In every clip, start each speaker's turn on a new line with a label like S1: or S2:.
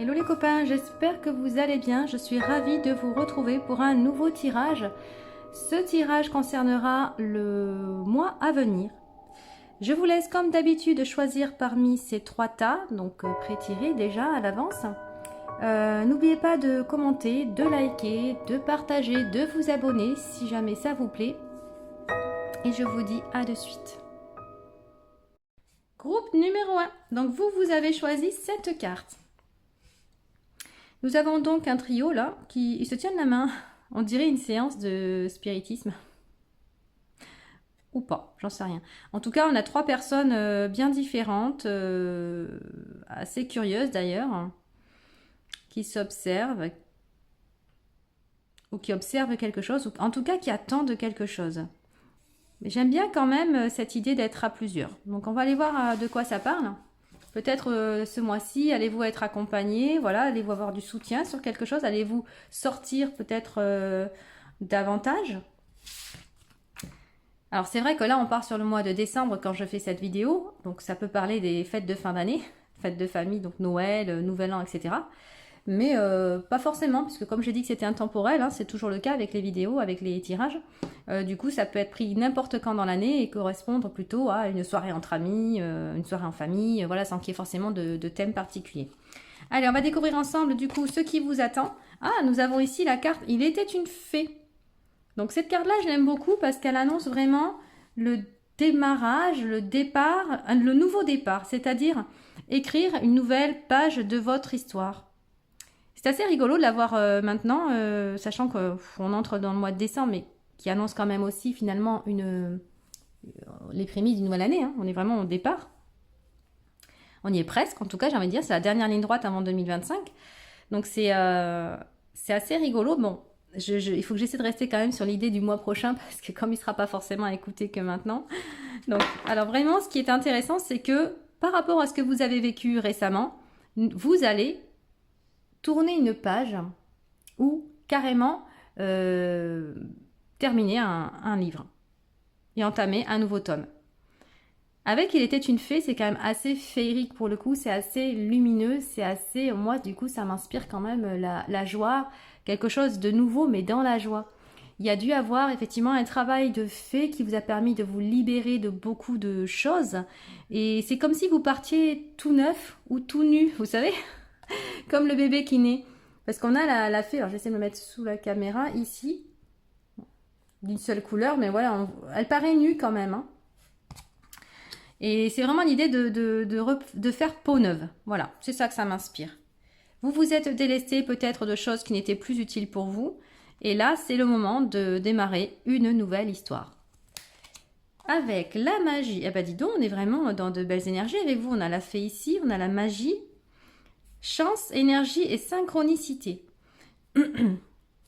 S1: Hello les copains, j'espère que vous allez bien. Je suis ravie de vous retrouver pour un nouveau tirage. Ce tirage concernera le mois à venir. Je vous laisse comme d'habitude choisir parmi ces trois tas, donc pré-tirés déjà à l'avance. N'oubliez pas de commenter, de liker, de partager, de vous abonner si jamais ça vous plaît. Et je vous dis à de suite. Groupe numéro 1. Donc vous avez choisi cette carte. Nous avons donc un trio là qui se tiennent la main. On dirait une séance de spiritisme. Ou pas, j'en sais rien. En tout cas, on a trois personnes bien différentes, assez curieuses d'ailleurs, qui s'observent ou qui observent quelque chose, ou en tout cas qui attendent quelque chose. Mais j'aime bien quand même cette idée d'être à plusieurs. Donc on va aller voir de quoi ça parle. Peut-être ce mois-ci, allez-vous être accompagné, voilà, allez-vous avoir du soutien sur quelque chose, allez-vous sortir peut-être davantage. Alors c'est vrai que là on part sur le mois de décembre quand je fais cette vidéo, donc ça peut parler des fêtes de fin d'année, fêtes de famille, donc Noël, Nouvel An, etc. Mais pas forcément, puisque comme j'ai dit que c'était intemporel, hein, c'est toujours le cas avec les vidéos, avec les tirages. Du coup, ça peut être pris n'importe quand dans l'année et correspondre plutôt à une soirée entre amis, une soirée en famille, voilà, sans qu'il y ait forcément de thème particulier. Allez, on va découvrir ensemble du coup ce qui vous attend. Ah, nous avons ici la carte « Il était une fée ». Donc cette carte-là, je l'aime beaucoup parce qu'elle annonce vraiment le démarrage, le départ, le nouveau départ, c'est-à-dire écrire une nouvelle page de votre histoire. C'est assez rigolo de l'avoir maintenant, sachant qu'on entre dans le mois de décembre, mais qui annonce quand même aussi finalement les prémices d'une nouvelle année. Hein. On est vraiment au départ. On y est presque, en tout cas j'ai envie de dire, c'est la dernière ligne droite avant 2025. Donc c'est assez rigolo. Bon, il faut que j'essaie de rester quand même sur l'idée du mois prochain, parce que comme il ne sera pas forcément à écouter que maintenant. Donc, alors vraiment, ce qui est intéressant, c'est que par rapport à ce que vous avez vécu récemment, vous allez tourner une page ou carrément terminer un livre et entamer un nouveau tome. Avec Il était une fée, c'est quand même assez féerique pour le coup, c'est assez lumineux, c'est assez... Moi, du coup, ça m'inspire quand même la joie, quelque chose de nouveau, mais dans la joie. Il y a dû avoir effectivement un travail de fée qui vous a permis de vous libérer de beaucoup de choses. Et c'est comme si vous partiez tout neuf ou tout nu, vous savez, comme le bébé qui naît. Parce qu'on a la fée, alors j'essaie de me mettre sous la caméra, ici, d'une seule couleur, mais voilà, elle paraît nue quand même. Hein. Et c'est vraiment l'idée de faire peau neuve. Voilà, c'est ça que ça m'inspire. Vous vous êtes délesté peut-être de choses qui n'étaient plus utiles pour vous. Et là, c'est le moment de démarrer une nouvelle histoire. Avec la magie, eh ben dis donc, on est vraiment dans de belles énergies avec vous. On a la fée ici, on a la magie. Chance, énergie et synchronicité.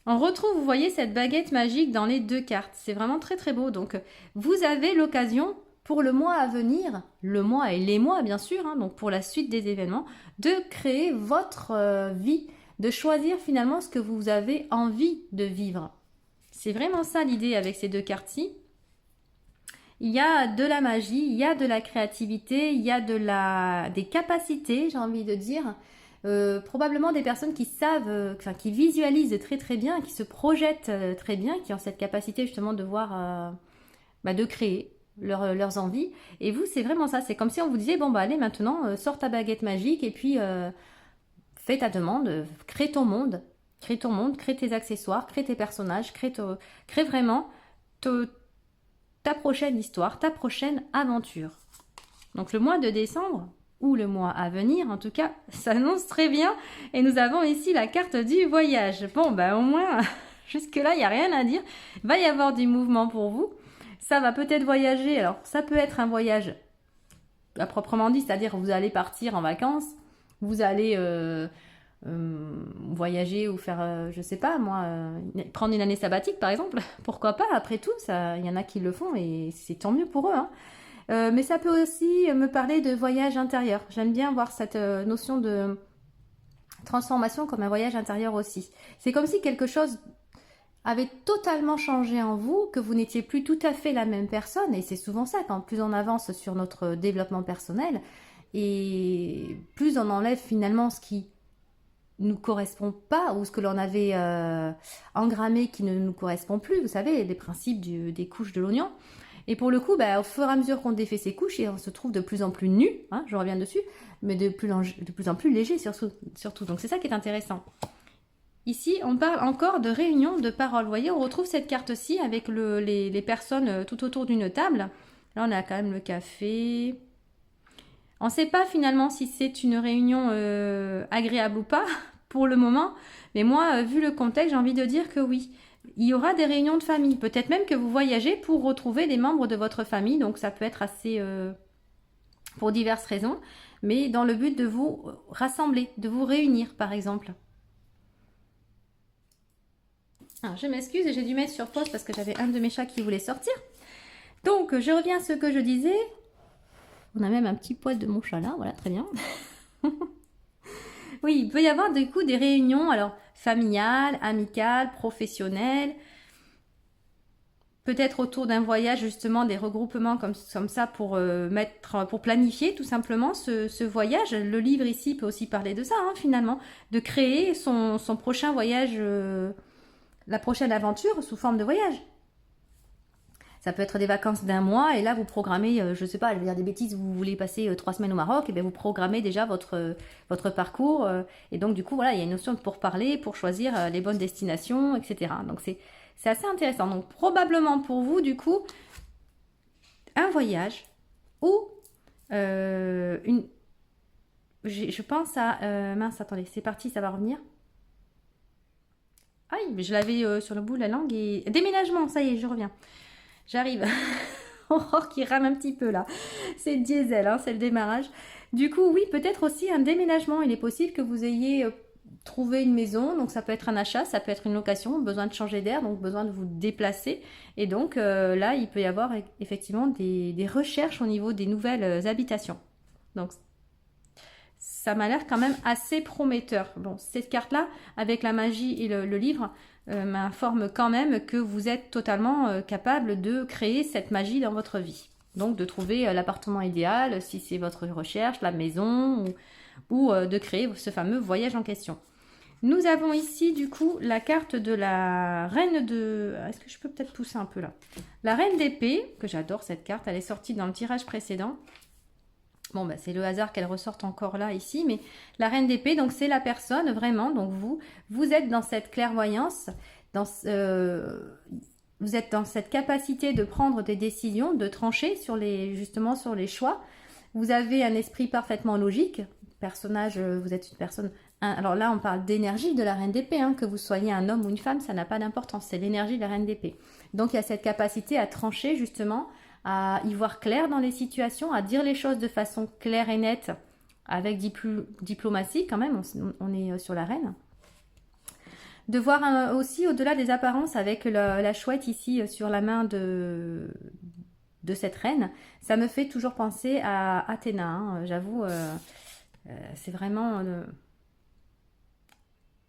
S1: On retrouve, vous voyez, cette baguette magique dans les deux cartes. C'est vraiment très très beau. Donc, vous avez l'occasion pour le mois à venir, le mois et les mois bien sûr, hein, donc pour la suite des événements, de créer votre vie, de choisir finalement ce que vous avez envie de vivre. C'est vraiment ça l'idée avec ces deux cartes-ci. Il y a de la magie, il y a de la créativité, il y a des capacités, j'ai envie de dire. Probablement des personnes qui savent, qui visualisent très très bien, qui se projettent très bien, qui ont cette capacité justement de voir, de créer leurs envies. Et vous, c'est vraiment ça. C'est comme si on vous disait, bon bah allez maintenant, sors ta baguette magique et puis fais ta demande, crée ton monde, crée tes accessoires, crée tes personnages, crée vraiment ta prochaine histoire, ta prochaine aventure. Donc le mois de décembre, ou le mois à venir, en tout cas, s'annonce très bien. Et nous avons ici la carte du voyage. Bon, bah au moins, jusque-là, il n'y a rien à dire. Il va y avoir du mouvement pour vous. Ça va peut-être voyager. Alors, ça peut être un voyage à proprement dit, c'est-à-dire vous allez partir en vacances, vous allez voyager ou faire, je sais pas moi, prendre une année sabbatique par exemple. Pourquoi pas, après tout, il y en a qui le font et c'est tant mieux pour eux, hein. Mais ça peut aussi me parler de voyage intérieur. J'aime bien voir cette notion de transformation comme un voyage intérieur aussi. C'est comme si quelque chose avait totalement changé en vous, que vous n'étiez plus tout à fait la même personne. Et c'est souvent ça, quand plus on avance sur notre développement personnel, et plus on enlève finalement ce qui nous correspond pas, ou ce que l'on avait engrammé qui ne nous correspond plus, vous savez, les principes des couches de l'oignon. Et pour le coup, au fur et à mesure qu'on défait ces couches, et on se trouve de plus en plus nu, hein, je reviens dessus, mais de plus en plus léger surtout. Donc c'est ça qui est intéressant. Ici, on parle encore de réunion de parole. Vous voyez, on retrouve cette carte-ci avec les personnes tout autour d'une table. Là, on a quand même le café. On ne sait pas finalement si c'est une réunion agréable ou pas pour le moment. Mais moi, vu le contexte, j'ai envie de dire que oui. Il y aura des réunions de famille. Peut-être même que vous voyagez pour retrouver des membres de votre famille. Donc, ça peut être assez... pour diverses raisons. Mais dans le but de vous rassembler, de vous réunir, par exemple. Alors, je m'excuse, j'ai dû mettre sur pause parce que j'avais un de mes chats qui voulait sortir. Donc, je reviens à ce que je disais. On a même un petit poil de mon chat là, voilà, très bien. Oui, il peut y avoir du coup des réunions, alors familiales, amicales, professionnelles. Peut-être autour d'un voyage, justement, des regroupements comme ça pour pour planifier tout simplement ce voyage. Le livre ici peut aussi parler de ça, hein, finalement, de créer son prochain voyage, la prochaine aventure sous forme de voyage. Ça peut être des vacances d'1 mois et là vous programmez, je ne sais pas, je vais dire des bêtises, vous voulez passer 3 semaines au Maroc, et bien vous programmez déjà votre parcours. Et donc du coup, voilà, il y a une notion de pourparler pour choisir les bonnes destinations, etc. Donc c'est assez intéressant. Donc probablement pour vous, du coup, un voyage ou je pense à... mince, attendez, c'est parti, ça va revenir. Aïe, je l'avais sur le bout de la langue et... Déménagement, ça y est, je reviens. J'arrive. Aurore qui rame un petit peu là. C'est le diesel, hein, c'est le démarrage. Du coup, oui, peut-être aussi un déménagement. Il est possible que vous ayez trouvé une maison. Donc, ça peut être un achat, ça peut être une location, besoin de changer d'air, donc besoin de vous déplacer. Et donc, là, il peut y avoir effectivement des recherches au niveau des nouvelles habitations. Donc, ça m'a l'air quand même assez prometteur. Bon, cette carte-là, avec la magie et le livre, m'informe quand même que vous êtes totalement capable de créer cette magie dans votre vie. Donc de trouver l'appartement idéal, si c'est votre recherche, la maison, ou de créer ce fameux voyage en question. Nous avons ici du coup la carte de la reine de... Est-ce que je peux peut-être pousser un peu là? La reine d'épée, que j'adore cette carte, elle est sortie dans le tirage précédent. Bon, c'est le hasard qu'elle ressorte encore là, ici, mais la reine d'épée, donc c'est la personne, vraiment, donc vous êtes dans cette clairvoyance, vous êtes dans cette capacité de prendre des décisions, de trancher justement sur les choix. Vous avez un esprit parfaitement logique, personnage, vous êtes une personne... Alors là, on parle d'énergie de la reine d'épée, hein, que vous soyez un homme ou une femme, ça n'a pas d'importance, c'est l'énergie de la reine d'épée. Donc il y a cette capacité à trancher, justement, à y voir clair dans les situations, à dire les choses de façon claire et nette, avec diplomatie quand même, on est sur la reine. De voir aussi au-delà des apparences avec la chouette ici sur la main de cette reine, ça me fait toujours penser à Athéna, hein, j'avoue, c'est vraiment...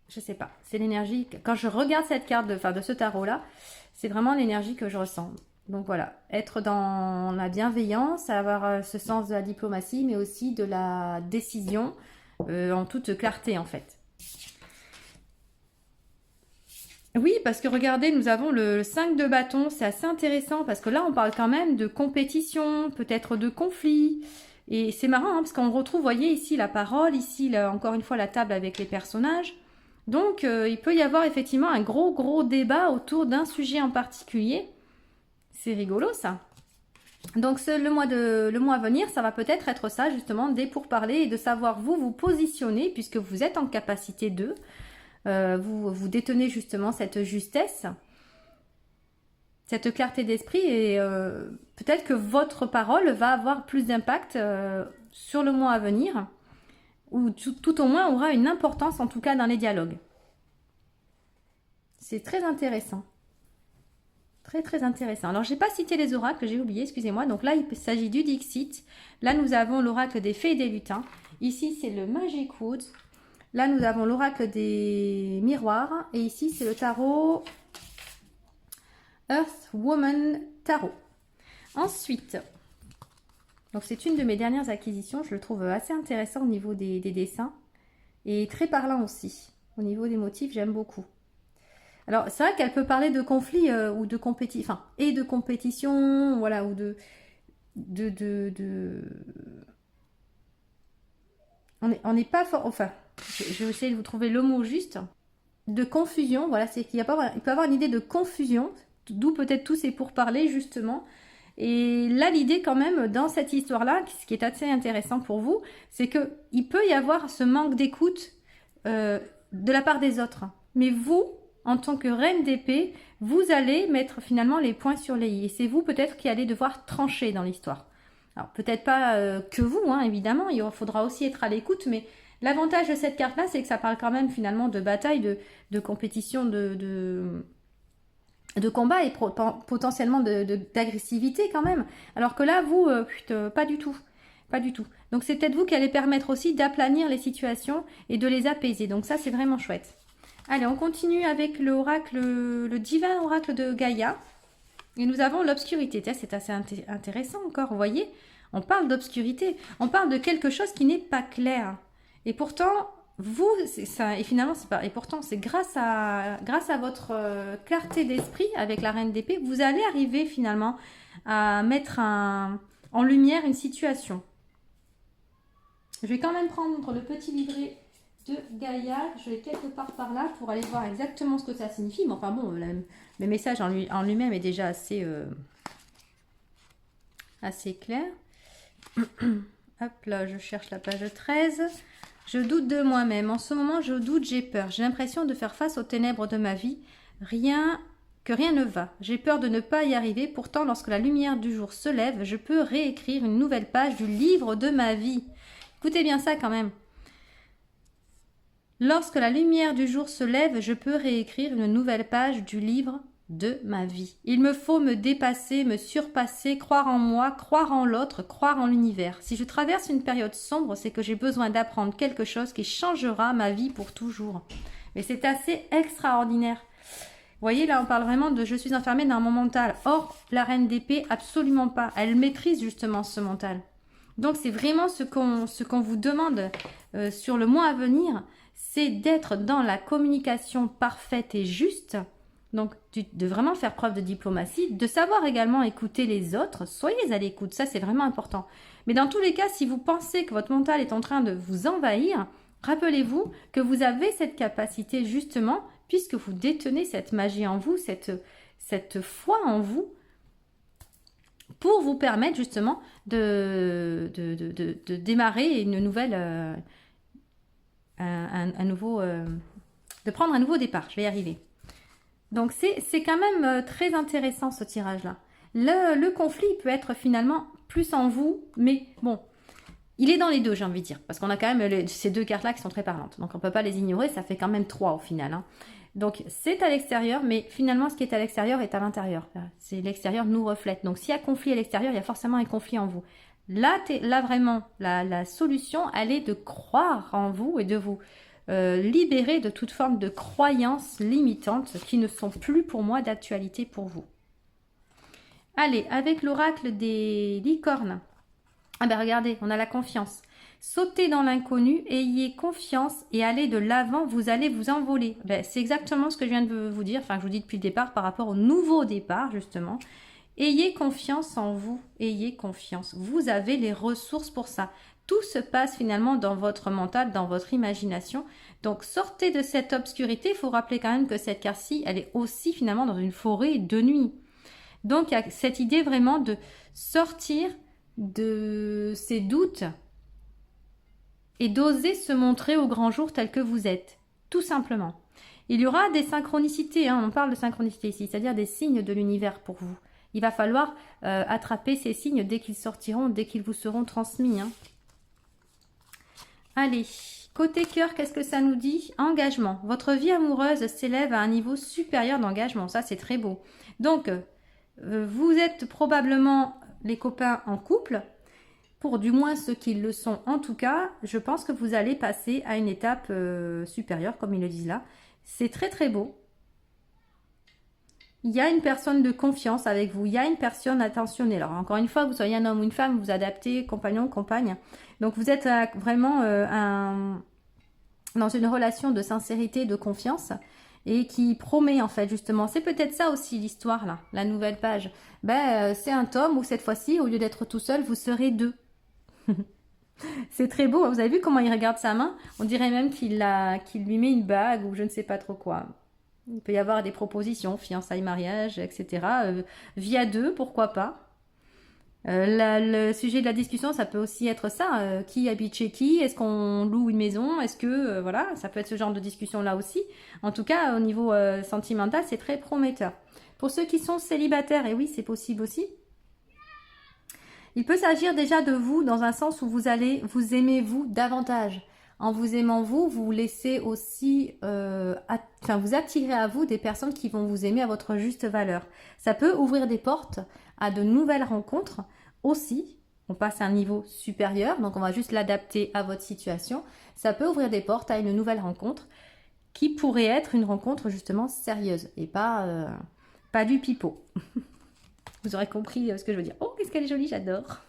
S1: je sais pas, c'est l'énergie, quand je regarde cette carte de ce tarot-là, c'est vraiment l'énergie que je ressens. Donc voilà, être dans la bienveillance, avoir ce sens de la diplomatie, mais aussi de la décision en toute clarté en fait. Oui, parce que regardez, nous avons le 5 de bâton, c'est assez intéressant parce que là on parle quand même de compétition, peut-être de conflit. Et c'est marrant hein, parce qu'on retrouve, vous voyez ici la parole, ici là, encore une fois la table avec les personnages. Donc il peut y avoir effectivement un gros débat autour d'un sujet en particulier. C'est rigolo ça. Donc le mois à venir, ça va peut-être être ça justement, des pourparlers et de savoir vous positionner puisque vous êtes en capacité de, vous détenez justement cette justesse, cette clarté d'esprit et peut-être que votre parole va avoir plus d'impact sur le mois à venir ou tout au moins aura une importance en tout cas dans les dialogues. C'est très intéressant. Très intéressant. Alors, j'ai pas cité les oracles, j'ai oublié, excusez-moi. Donc là, il s'agit du Dixit. Là, nous avons l'oracle des fées et des lutins. Ici, c'est le Magic Wood. Là, nous avons l'oracle des miroirs. Et ici, c'est le tarot Earth Woman Tarot. Ensuite, donc c'est une de mes dernières acquisitions. Je le trouve assez intéressant au niveau des dessins. et très parlant aussi. Au niveau des motifs, j'aime beaucoup. Alors, c'est vrai qu'elle peut parler de conflit ou de compétition, enfin, et de compétition, voilà, ou de... On n'est pas fort, enfin, je vais essayer de vous trouver le mot juste, de confusion, voilà, c'est qu'il peut y avoir une idée de confusion, d'où peut-être tous ces pourparlers, justement. Et là, l'idée quand même, dans cette histoire-là, ce qui est assez intéressant pour vous, c'est qu'il peut y avoir ce manque d'écoute de la part des autres. Mais vous, en tant que reine d'épée, vous allez mettre finalement les points sur les i. Et c'est vous peut-être qui allez devoir trancher dans l'histoire. Alors peut-être pas que vous, hein, évidemment, il faudra aussi être à l'écoute, mais l'avantage de cette carte-là, c'est que ça parle quand même finalement de bataille, de compétition, de combat et potentiellement d'agressivité quand même. Alors que là, vous, pas du tout. Pas du tout. Donc c'est peut-être vous qui allez permettre aussi d'aplanir les situations et de les apaiser. Donc ça, c'est vraiment chouette. Allez, on continue avec l'oracle, le divin oracle de Gaïa. Et nous avons l'obscurité. C'est assez intéressant encore, vous voyez. On parle d'obscurité. On parle de quelque chose qui n'est pas clair. Et pourtant, vous, ça, et finalement, c'est pas. Et pourtant, c'est grâce à votre clarté d'esprit avec la reine d'épée, vous allez arriver finalement à mettre en lumière une situation. Je vais quand même prendre le petit livret de Gaïa. Je vais quelque part par là pour aller voir exactement ce que ça signifie. Mais enfin bon, le message en lui-même est déjà assez clair. Hop là, je cherche la page 13. Je doute de moi-même. En ce moment, je doute, j'ai peur. J'ai l'impression de faire face aux ténèbres de ma vie. Rien ne va. J'ai peur de ne pas y arriver. Pourtant, lorsque la lumière du jour se lève, je peux réécrire une nouvelle page du livre de ma vie. Écoutez bien ça quand même. Lorsque la lumière du jour se lève, je peux réécrire une nouvelle page du livre de ma vie. Il me faut me dépasser, me surpasser, croire en moi, croire en l'autre, croire en l'univers. Si je traverse une période sombre, c'est que j'ai besoin d'apprendre quelque chose qui changera ma vie pour toujours. Mais c'est assez extraordinaire. Vous voyez, là, on parle vraiment de « je suis enfermée dans mon mental ». Or, la reine d'épée, absolument pas. Elle maîtrise justement ce mental. Donc, c'est vraiment ce qu'on vous demande sur le mois à venir, c'est d'être dans la communication parfaite et juste. Donc, de vraiment faire preuve de diplomatie, de savoir également écouter les autres. Soyez à l'écoute, ça c'est vraiment important. Mais dans tous les cas, si vous pensez que votre mental est en train de vous envahir, rappelez-vous que vous avez cette capacité justement, puisque vous détenez cette magie en vous, cette foi en vous, pour vous permettre justement de démarrer une nouvelle, de prendre un nouveau départ. Je vais y arriver. Donc c'est quand même très intéressant ce tirage-là. Le conflit peut être finalement plus en vous, mais bon, il est dans les deux, j'ai envie de dire, parce qu'on a quand même ces deux cartes-là qui sont très parlantes. Donc on ne peut pas les ignorer, ça fait quand même 3 au final. Hein. Donc c'est à l'extérieur, mais finalement ce qui est à l'extérieur est à l'intérieur. C'est l'extérieur nous reflète. Donc s'il y a conflit à l'extérieur, il y a forcément un conflit en vous. Là vraiment, la solution, elle est de croire en vous et de vous libérer de toute forme de croyances limitantes qui ne sont plus pour moi d'actualité pour vous. Allez, avec l'oracle des licornes. Ah ben regardez, on a la confiance. Sautez dans l'inconnu, ayez confiance et allez de l'avant, vous allez vous envoler. Ben, c'est exactement ce que je viens de vous dire, enfin je vous dis depuis le départ par rapport au nouveau départ justement. Ayez confiance en vous, ayez confiance. Vous avez les ressources pour ça. Tout se passe finalement dans votre mental, dans votre imagination. Donc sortez de cette obscurité. Il faut rappeler quand même que cette carte-ci, elle est aussi finalement dans une forêt de nuit. Donc il y a cette idée vraiment de sortir de ces doutes et d'oser se montrer au grand jour tel que vous êtes, tout simplement. Il y aura des synchronicités, hein, on parle de synchronicité ici, c'est-à-dire des signes de l'univers pour vous. Il va falloir attraper ces signes dès qu'ils sortiront, dès qu'ils vous seront transmis. Hein. Allez, côté cœur, qu'est-ce que ça nous dit? Engagement. Votre vie amoureuse s'élève à un niveau supérieur d'engagement, ça c'est très beau. Donc, vous êtes probablement les copains en couple, pour du moins ceux qui le sont en tout cas, je pense que vous allez passer à une étape supérieure, comme ils le disent là. C'est très très beau. Il y a une personne de confiance avec vous, il y a une personne attentionnée. Alors encore une fois, que vous soyez un homme ou une femme, vous adaptez, compagnon, compagne. Donc vous êtes vraiment dans une relation de sincérité, de confiance, et qui promet en fait justement. C'est peut-être ça aussi l'histoire là, la nouvelle page. C'est un tome où cette fois-ci, au lieu d'être tout seul, vous serez deux. C'est très beau, vous avez vu comment il regarde sa main? On dirait même qu'il lui met une bague ou je ne sais pas trop quoi. Il peut y avoir des propositions, fiançailles, mariage, etc. Via deux, pourquoi pas. Le sujet de la discussion, ça peut aussi être ça. Qui habite chez qui? Est-ce qu'on loue une maison? Est-ce que... voilà, ça peut être ce genre de discussion-là aussi. En tout cas, au niveau sentimental, c'est très prometteur. Pour ceux qui sont célibataires, et oui, c'est possible aussi, il peut s'agir déjà de vous dans un sens où vous allez vous aimer vous davantage. En vous aimant vous, vous laissez aussi, vous attirez à vous des personnes qui vont vous aimer à votre juste valeur. Ça peut ouvrir des portes à de nouvelles rencontres aussi. On passe à un niveau supérieur, donc on va juste l'adapter à votre situation. Ça peut ouvrir des portes à une nouvelle rencontre qui pourrait être une rencontre justement sérieuse et pas du pipeau. Vous aurez compris ce que je veux dire. Oh, qu'est-ce qu'elle est jolie, j'adore.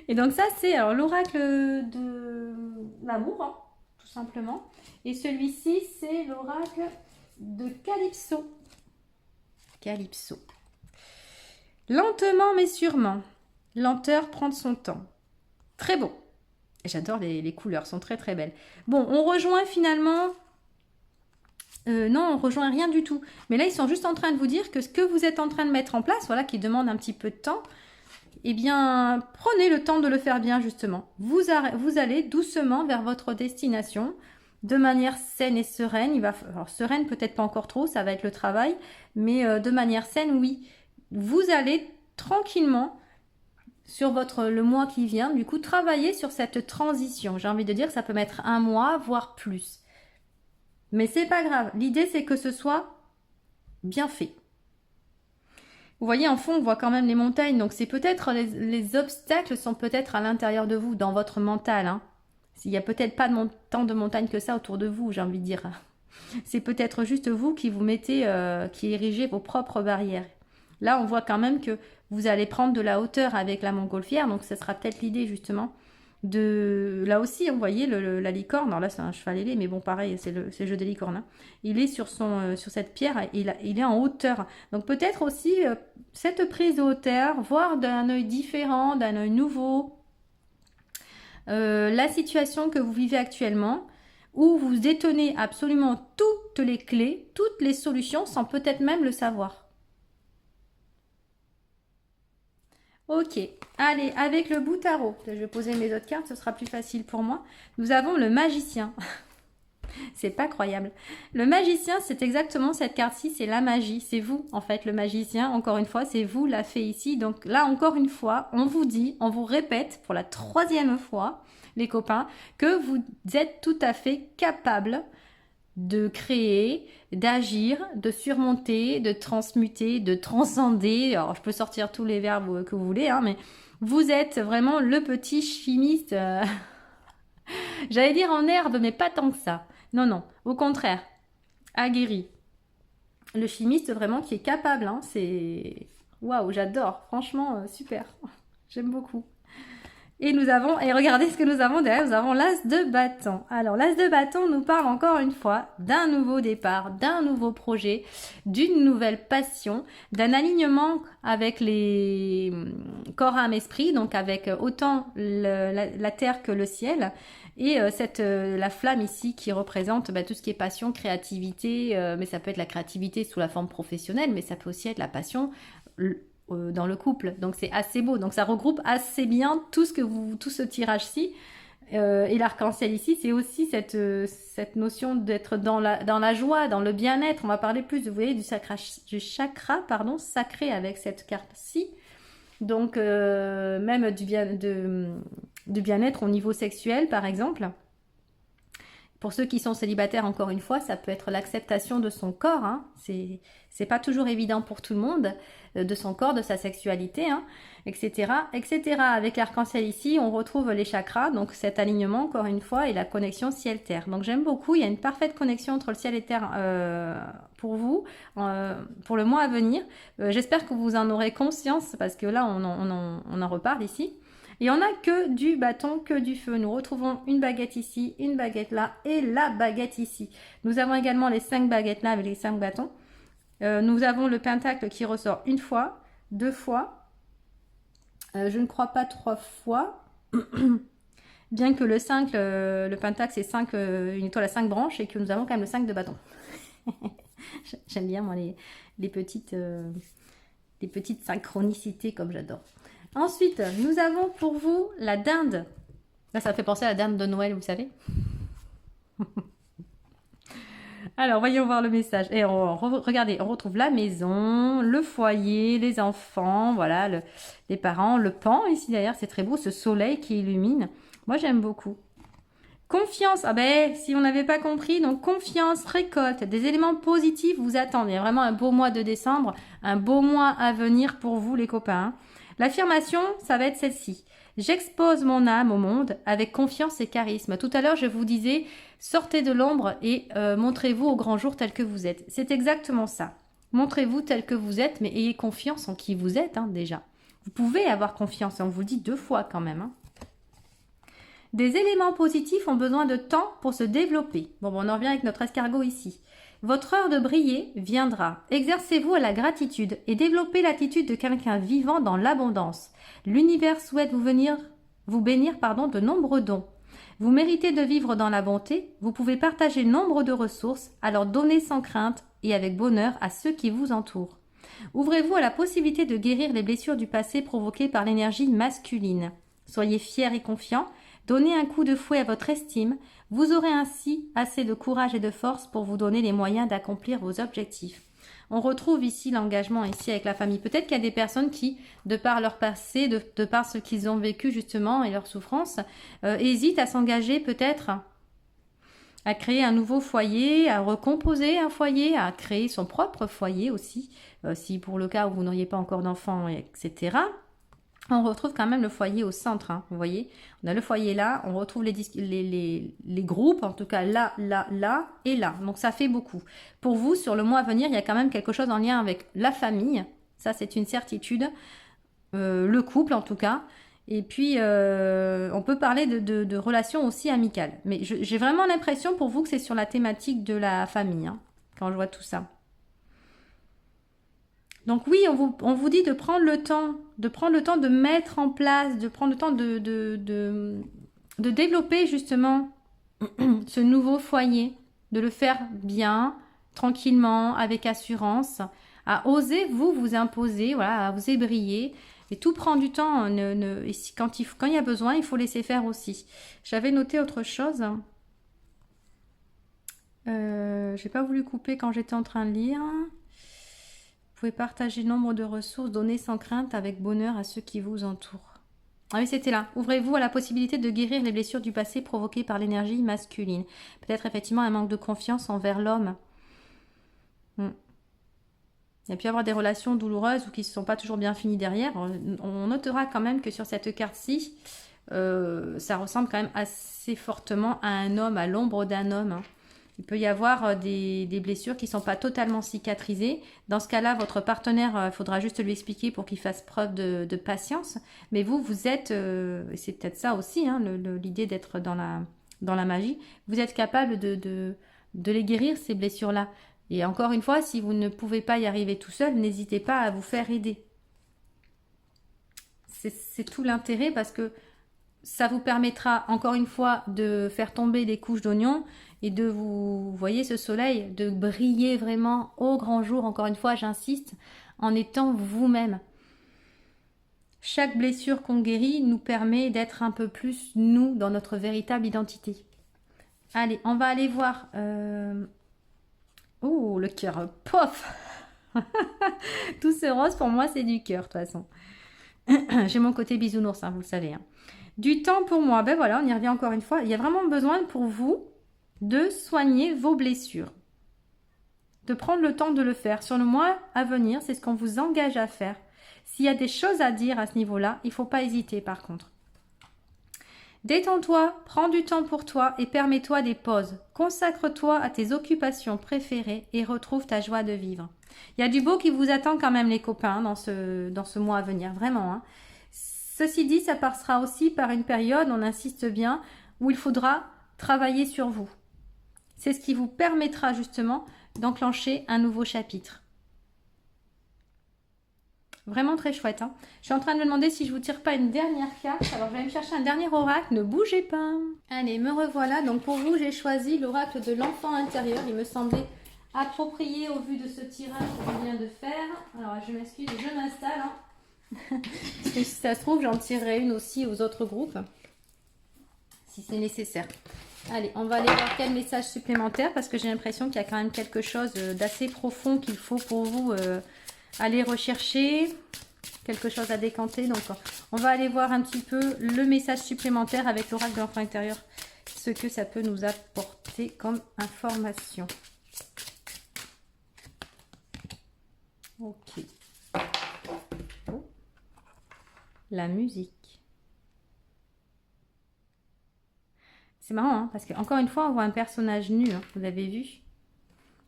S1: Et donc ça, c'est l'oracle de l'amour, hein, tout simplement. Et celui-ci, c'est l'oracle de Calypso. Calypso. Lentement mais sûrement. Lenteur, prendre son temps. Très beau. J'adore les couleurs, sont très très belles. Bon, on rejoint finalement... non, on rejoint rien du tout. Mais là, ils sont juste en train de vous dire que ce que vous êtes en train de mettre en place, voilà, qui demande un petit peu de temps, eh bien, prenez le temps de le faire bien, justement. Vous allez doucement vers votre destination, de manière saine et sereine. Alors, sereine, peut-être pas encore trop, ça va être le travail, mais de manière saine, oui. Vous allez tranquillement sur le mois qui vient, du coup, travailler sur cette transition. J'ai envie de dire que ça peut mettre un mois, voire plus. Mais c'est pas grave. L'idée, c'est que ce soit bien fait. Vous voyez, en fond, on voit quand même les montagnes. Donc, c'est peut-être les obstacles sont peut-être à l'intérieur de vous, dans votre mental. Hein. Il n'y a peut-être pas tant de montagnes que ça autour de vous, j'ai envie de dire. C'est peut-être juste vous qui vous mettez, qui érigez vos propres barrières. Là, on voit quand même que vous allez prendre de la hauteur avec la montgolfière. Donc, ce sera peut-être l'idée, justement, là aussi, vous voyez la licorne. Alors là, c'est un cheval ailé, mais bon, pareil, c'est le jeu des licornes. Hein. Il est sur cette pierre, il est en hauteur. Donc peut-être aussi cette prise de hauteur, voir d'un œil différent, d'un œil nouveau, la situation que vous vivez actuellement, où vous détenez absolument toutes les clés, toutes les solutions, sans peut-être même le savoir. Ok, allez, avec le bout tarot, je vais poser mes autres cartes, ce sera plus facile pour moi. Nous avons le magicien. C'est pas croyable. Le magicien, c'est exactement cette carte-ci, c'est la magie. C'est vous, en fait, le magicien. Encore une fois, c'est vous la fée ici. Donc là, encore une fois, on vous dit, on vous répète pour la 3e fois, les copains, que vous êtes tout à fait capable de créer, d'agir, de surmonter, de transmuter, de transcender. Alors, je peux sortir tous les verbes que vous voulez, hein, mais vous êtes vraiment le petit chimiste. J'allais dire en herbe, mais pas tant que ça. Non, non, au contraire, aguerri. Le chimiste vraiment qui est capable, hein, c'est... Waouh, j'adore, franchement, super. J'aime beaucoup. Et regardez ce que nous avons derrière, nous avons l'as de bâton. Alors, l'as de bâton nous parle encore une fois d'un nouveau départ, d'un nouveau projet, d'une nouvelle passion, d'un alignement avec les corps, âme, esprit, donc avec autant la terre que le ciel. Et la flamme ici qui représente tout ce qui est passion, créativité, mais ça peut être la créativité sous la forme professionnelle, mais ça peut aussi être la passion dans le couple. Donc c'est assez beau. Donc ça regroupe assez bien tout ce tirage-ci. Et l'arc-en-ciel ici, c'est aussi cette notion d'être dans la joie, dans le bien-être. On va parler plus, vous voyez, du chakra sacré avec cette carte-ci. Donc même du bien-être au niveau sexuel, par exemple. Pour ceux qui sont célibataires, encore une fois, ça peut être l'acceptation de son corps. Hein. C'est pas toujours évident pour tout le monde, de son corps, de sa sexualité, hein, etc., etc. Avec l'arc-en-ciel ici, on retrouve les chakras, donc cet alignement, encore une fois, et la connexion ciel-terre. Donc j'aime beaucoup, il y a une parfaite connexion entre le ciel et terre pour vous, pour le mois à venir. J'espère que vous en aurez conscience, parce que là, on en reparle ici. Et on n'a que du bâton, que du feu. Nous retrouvons une baguette ici, une baguette là et la baguette ici. Nous avons également les 5 baguettes là avec les 5 bâtons. Nous avons le pentacle qui ressort une fois, 2 fois. Je ne crois pas 3 fois. Bien que le 5, le pentacle c'est 5, une étoile à 5 branches et que nous avons quand même le 5 de bâton. J'aime bien moi les petites synchronicités comme j'adore. Ensuite, nous avons pour vous la dinde. Là, ça fait penser à la dinde de Noël, vous savez. Alors, voyons voir le message. Et regardez, on retrouve la maison, le foyer, les enfants, voilà, les parents, le pan ici derrière, c'est très beau, ce soleil qui illumine. Moi, j'aime beaucoup. Confiance, ah ben, si on n'avait pas compris, donc confiance, récolte, des éléments positifs vous attendent. Il y a vraiment un beau mois de décembre, un beau mois à venir pour vous les copains. L'affirmation, ça va être celle-ci. J'expose mon âme au monde avec confiance et charisme. Tout à l'heure, je vous disais, sortez de l'ombre et montrez-vous au grand jour tel que vous êtes. C'est exactement ça. Montrez-vous tel que vous êtes, mais ayez confiance en qui vous êtes déjà. Vous pouvez avoir confiance, et on vous le dit 2 fois quand même. Des éléments positifs ont besoin de temps pour se développer. Bon, on en revient avec notre escargot ici. Votre heure de briller viendra. Exercez-vous à la gratitude et développez l'attitude de quelqu'un vivant dans l'abondance. L'univers souhaite vous bénir de nombreux dons. Vous méritez de vivre dans la bonté. Vous pouvez partager nombre de ressources, alors donnez sans crainte et avec bonheur à ceux qui vous entourent. Ouvrez-vous à la possibilité de guérir les blessures du passé provoquées par l'énergie masculine. Soyez fiers et confiants. Donnez un coup de fouet à votre estime, vous aurez ainsi assez de courage et de force pour vous donner les moyens d'accomplir vos objectifs. On retrouve ici l'engagement ici avec la famille. Peut-être qu'il y a des personnes qui, de par leur passé, de par ce qu'ils ont vécu justement et leur souffrance, hésitent à s'engager peut-être à créer un nouveau foyer, à recomposer un foyer, à créer son propre foyer aussi, si pour le cas où vous n'auriez pas encore d'enfants, etc. On retrouve quand même le foyer au centre, vous voyez. On a le foyer là, on retrouve les groupes, en tout cas là, là, là et là. Donc ça fait beaucoup. Pour vous, sur le mois à venir, il y a quand même quelque chose en lien avec la famille. Ça, c'est une certitude. Le couple, en tout cas. Et puis, on peut parler de relations aussi amicales. Mais j'ai vraiment l'impression pour vous que c'est sur la thématique de la famille, quand je vois tout ça. Donc oui, on vous dit de prendre le temps de mettre en place, de prendre le temps de développer justement ce nouveau foyer, de le faire bien, tranquillement, avec assurance, à oser vous imposer, voilà, à oser briller. Et tout prend du temps. Quand il y a besoin, il faut laisser faire aussi. J'avais noté autre chose. J'ai pas voulu couper quand j'étais en train de lire. Vous pouvez partager le nombre de ressources, donner sans crainte avec bonheur à ceux qui vous entourent. Ah oui, c'était là. Ouvrez-vous à la possibilité de guérir les blessures du passé provoquées par l'énergie masculine. Peut-être effectivement un manque de confiance envers l'homme. Il y a pu y avoir des relations douloureuses ou qui ne se sont pas toujours bien finies derrière. On notera quand même que sur cette carte-ci, ça ressemble quand même assez fortement à un homme, à l'ombre d'un homme. Il peut y avoir des blessures qui ne sont pas totalement cicatrisées. Dans ce cas-là, votre partenaire, il faudra juste lui expliquer pour qu'il fasse preuve de patience. Mais vous êtes, c'est peut-être ça aussi, l'idée d'être dans la magie, vous êtes capable de les guérir, ces blessures-là. Et encore une fois, si vous ne pouvez pas y arriver tout seul, n'hésitez pas à vous faire aider. C'est tout l'intérêt parce que ça vous permettra, encore une fois, de faire tomber des couches d'oignons et de vous voyez ce soleil, de briller vraiment au grand jour, encore une fois, j'insiste, en étant vous-même. Chaque blessure qu'on guérit nous permet d'être un peu plus nous dans notre véritable identité. Allez, on va aller voir... Oh, le cœur, pof. Tout ce rose, pour moi, c'est du cœur, de toute façon. J'ai mon côté bisounours, vous le savez. Du temps pour moi, ben voilà, on y revient encore une fois. Il y a vraiment besoin pour vous de soigner vos blessures. De prendre le temps de le faire. Sur le mois à venir, c'est ce qu'on vous engage à faire. S'il y a des choses à dire à ce niveau-là, il ne faut pas hésiter par contre. Détends-toi, prends du temps pour toi et permets-toi des pauses. Consacre-toi à tes occupations préférées et retrouve ta joie de vivre. Il y a du beau qui vous attend quand même les copains dans ce mois à venir, vraiment. Ceci dit, ça passera aussi par une période, on insiste bien, où il faudra travailler sur vous. C'est ce qui vous permettra justement d'enclencher un nouveau chapitre. Vraiment très chouette. Hein. Je suis en train de me demander si je vous tire pas une dernière carte. Alors je vais me chercher un dernier oracle. Ne bougez pas. Allez, me revoilà. Donc pour vous, j'ai choisi l'oracle de l'enfant intérieur. Il me semblait approprié au vu de ce tirage que je viens de faire. Alors je m'excuse, je m'installe. Hein. Parce que si ça se trouve, j'en tirerai une aussi aux autres groupes. Si c'est nécessaire. Allez, on va aller voir quel message supplémentaire. Parce que j'ai l'impression qu'il y a quand même quelque chose d'assez profond qu'il faut pour vous... aller rechercher quelque chose à décanter. Donc, on va aller voir un petit peu le message supplémentaire avec l'oracle de l'enfant intérieur, ce que ça peut nous apporter comme information. Ok. Oh. La musique. C'est marrant, hein, parce qu'encore une fois, on voit un personnage nu, hein, vous avez vu.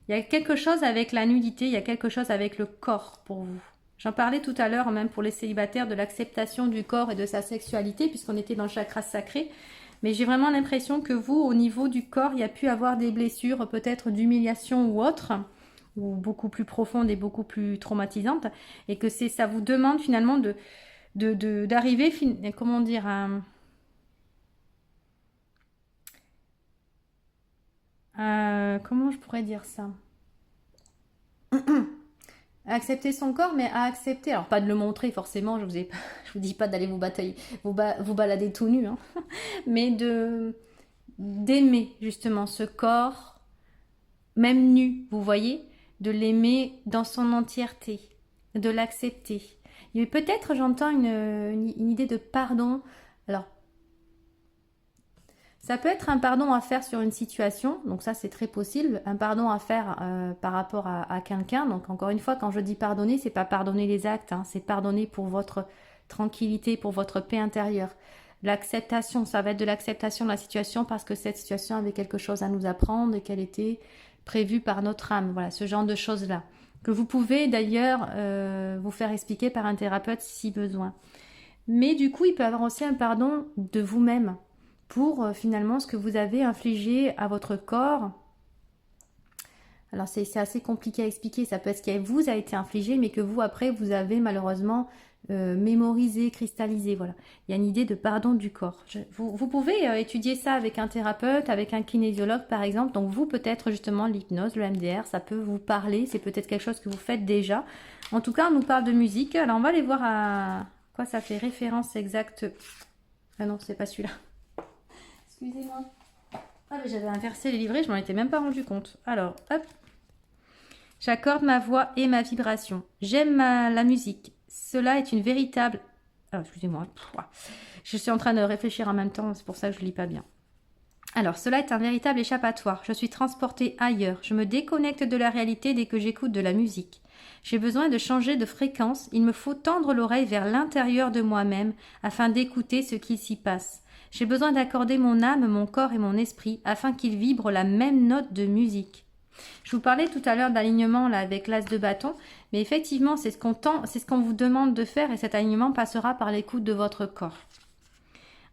S1: Il y a quelque chose avec la nudité, il y a quelque chose avec le corps pour vous. J'en parlais tout à l'heure, même pour les célibataires, de l'acceptation du corps et de sa sexualité, puisqu'on était dans le chakra sacré. Mais j'ai vraiment l'impression que vous, au niveau du corps, il y a pu avoir des blessures, peut-être d'humiliation ou autre, ou beaucoup plus profondes et beaucoup plus traumatisantes, et que ça vous demande finalement d'arriver, comment dire, comment je pourrais dire ça? Accepter son corps, mais à accepter, alors pas de le montrer forcément, je vous dis pas d'aller vous balader tout nu, hein, mais d'aimer justement ce corps, même nu, vous voyez, de l'aimer dans son entièreté, de l'accepter. Il y a peut-être, j'entends une idée de pardon. Alors, ça peut être un pardon à faire sur une situation, donc ça c'est très possible, un pardon à faire par rapport à quelqu'un. Donc encore une fois, quand je dis pardonner, c'est pas pardonner les actes, hein, c'est pardonner pour votre tranquillité, pour votre paix intérieure. L'acceptation, ça va être de l'acceptation de la situation parce que cette situation avait quelque chose à nous apprendre et qu'elle était prévue par notre âme. Voilà, ce genre de choses-là. Que vous pouvez d'ailleurs vous faire expliquer par un thérapeute si besoin. Mais du coup, il peut y avoir aussi un pardon de vous-même pour finalement ce que vous avez infligé à votre corps. Alors c'est assez compliqué à expliquer, ça peut être ce qui vous a été infligé, mais que vous après vous avez malheureusement mémorisé, cristallisé. Voilà, il y a une idée de pardon du corps. Vous pouvez étudier ça avec un thérapeute, avec un kinésiologue par exemple. Donc vous peut-être justement l'hypnose, le MDR, ça peut vous parler, c'est peut-être quelque chose que vous faites déjà. En tout cas on nous parle de musique, alors on va aller voir à quoi ça fait référence exacte. Ah non, c'est pas celui-là. Excusez-moi. Ah, mais j'avais inversé les livrets, je m'en étais même pas rendu compte. Alors, hop. J'accorde ma voix et ma vibration. J'aime la musique. Cela est une véritable... Ah, excusez-moi. Je suis en train de réfléchir en même temps, c'est pour ça que je lis pas bien. Alors, cela est un véritable échappatoire. Je suis transportée ailleurs. Je me déconnecte de la réalité dès que j'écoute de la musique. J'ai besoin de changer de fréquence. Il me faut tendre l'oreille vers l'intérieur de moi-même afin d'écouter ce qui s'y passe. J'ai besoin d'accorder mon âme, mon corps et mon esprit afin qu'ils vibrent la même note de musique. Je vous parlais tout à l'heure d'alignement là avec l'as de bâton, mais effectivement c'est ce qu'on vous demande de faire et cet alignement passera par l'écoute de votre corps.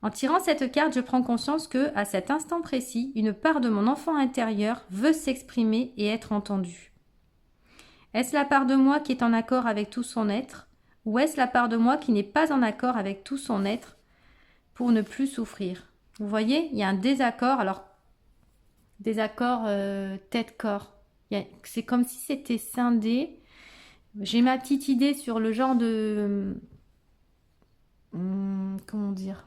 S1: En tirant cette carte, je prends conscience que, à cet instant précis, une part de mon enfant intérieur veut s'exprimer et être entendue. Est-ce la part de moi qui est en accord avec tout son être, ou est-ce la part de moi qui n'est pas en accord avec tout son être pour ne plus souffrir? Vous voyez, il y a un désaccord, alors désaccord tête-corps. C'est comme si c'était scindé. J'ai ma petite idée sur le genre de... comment dire?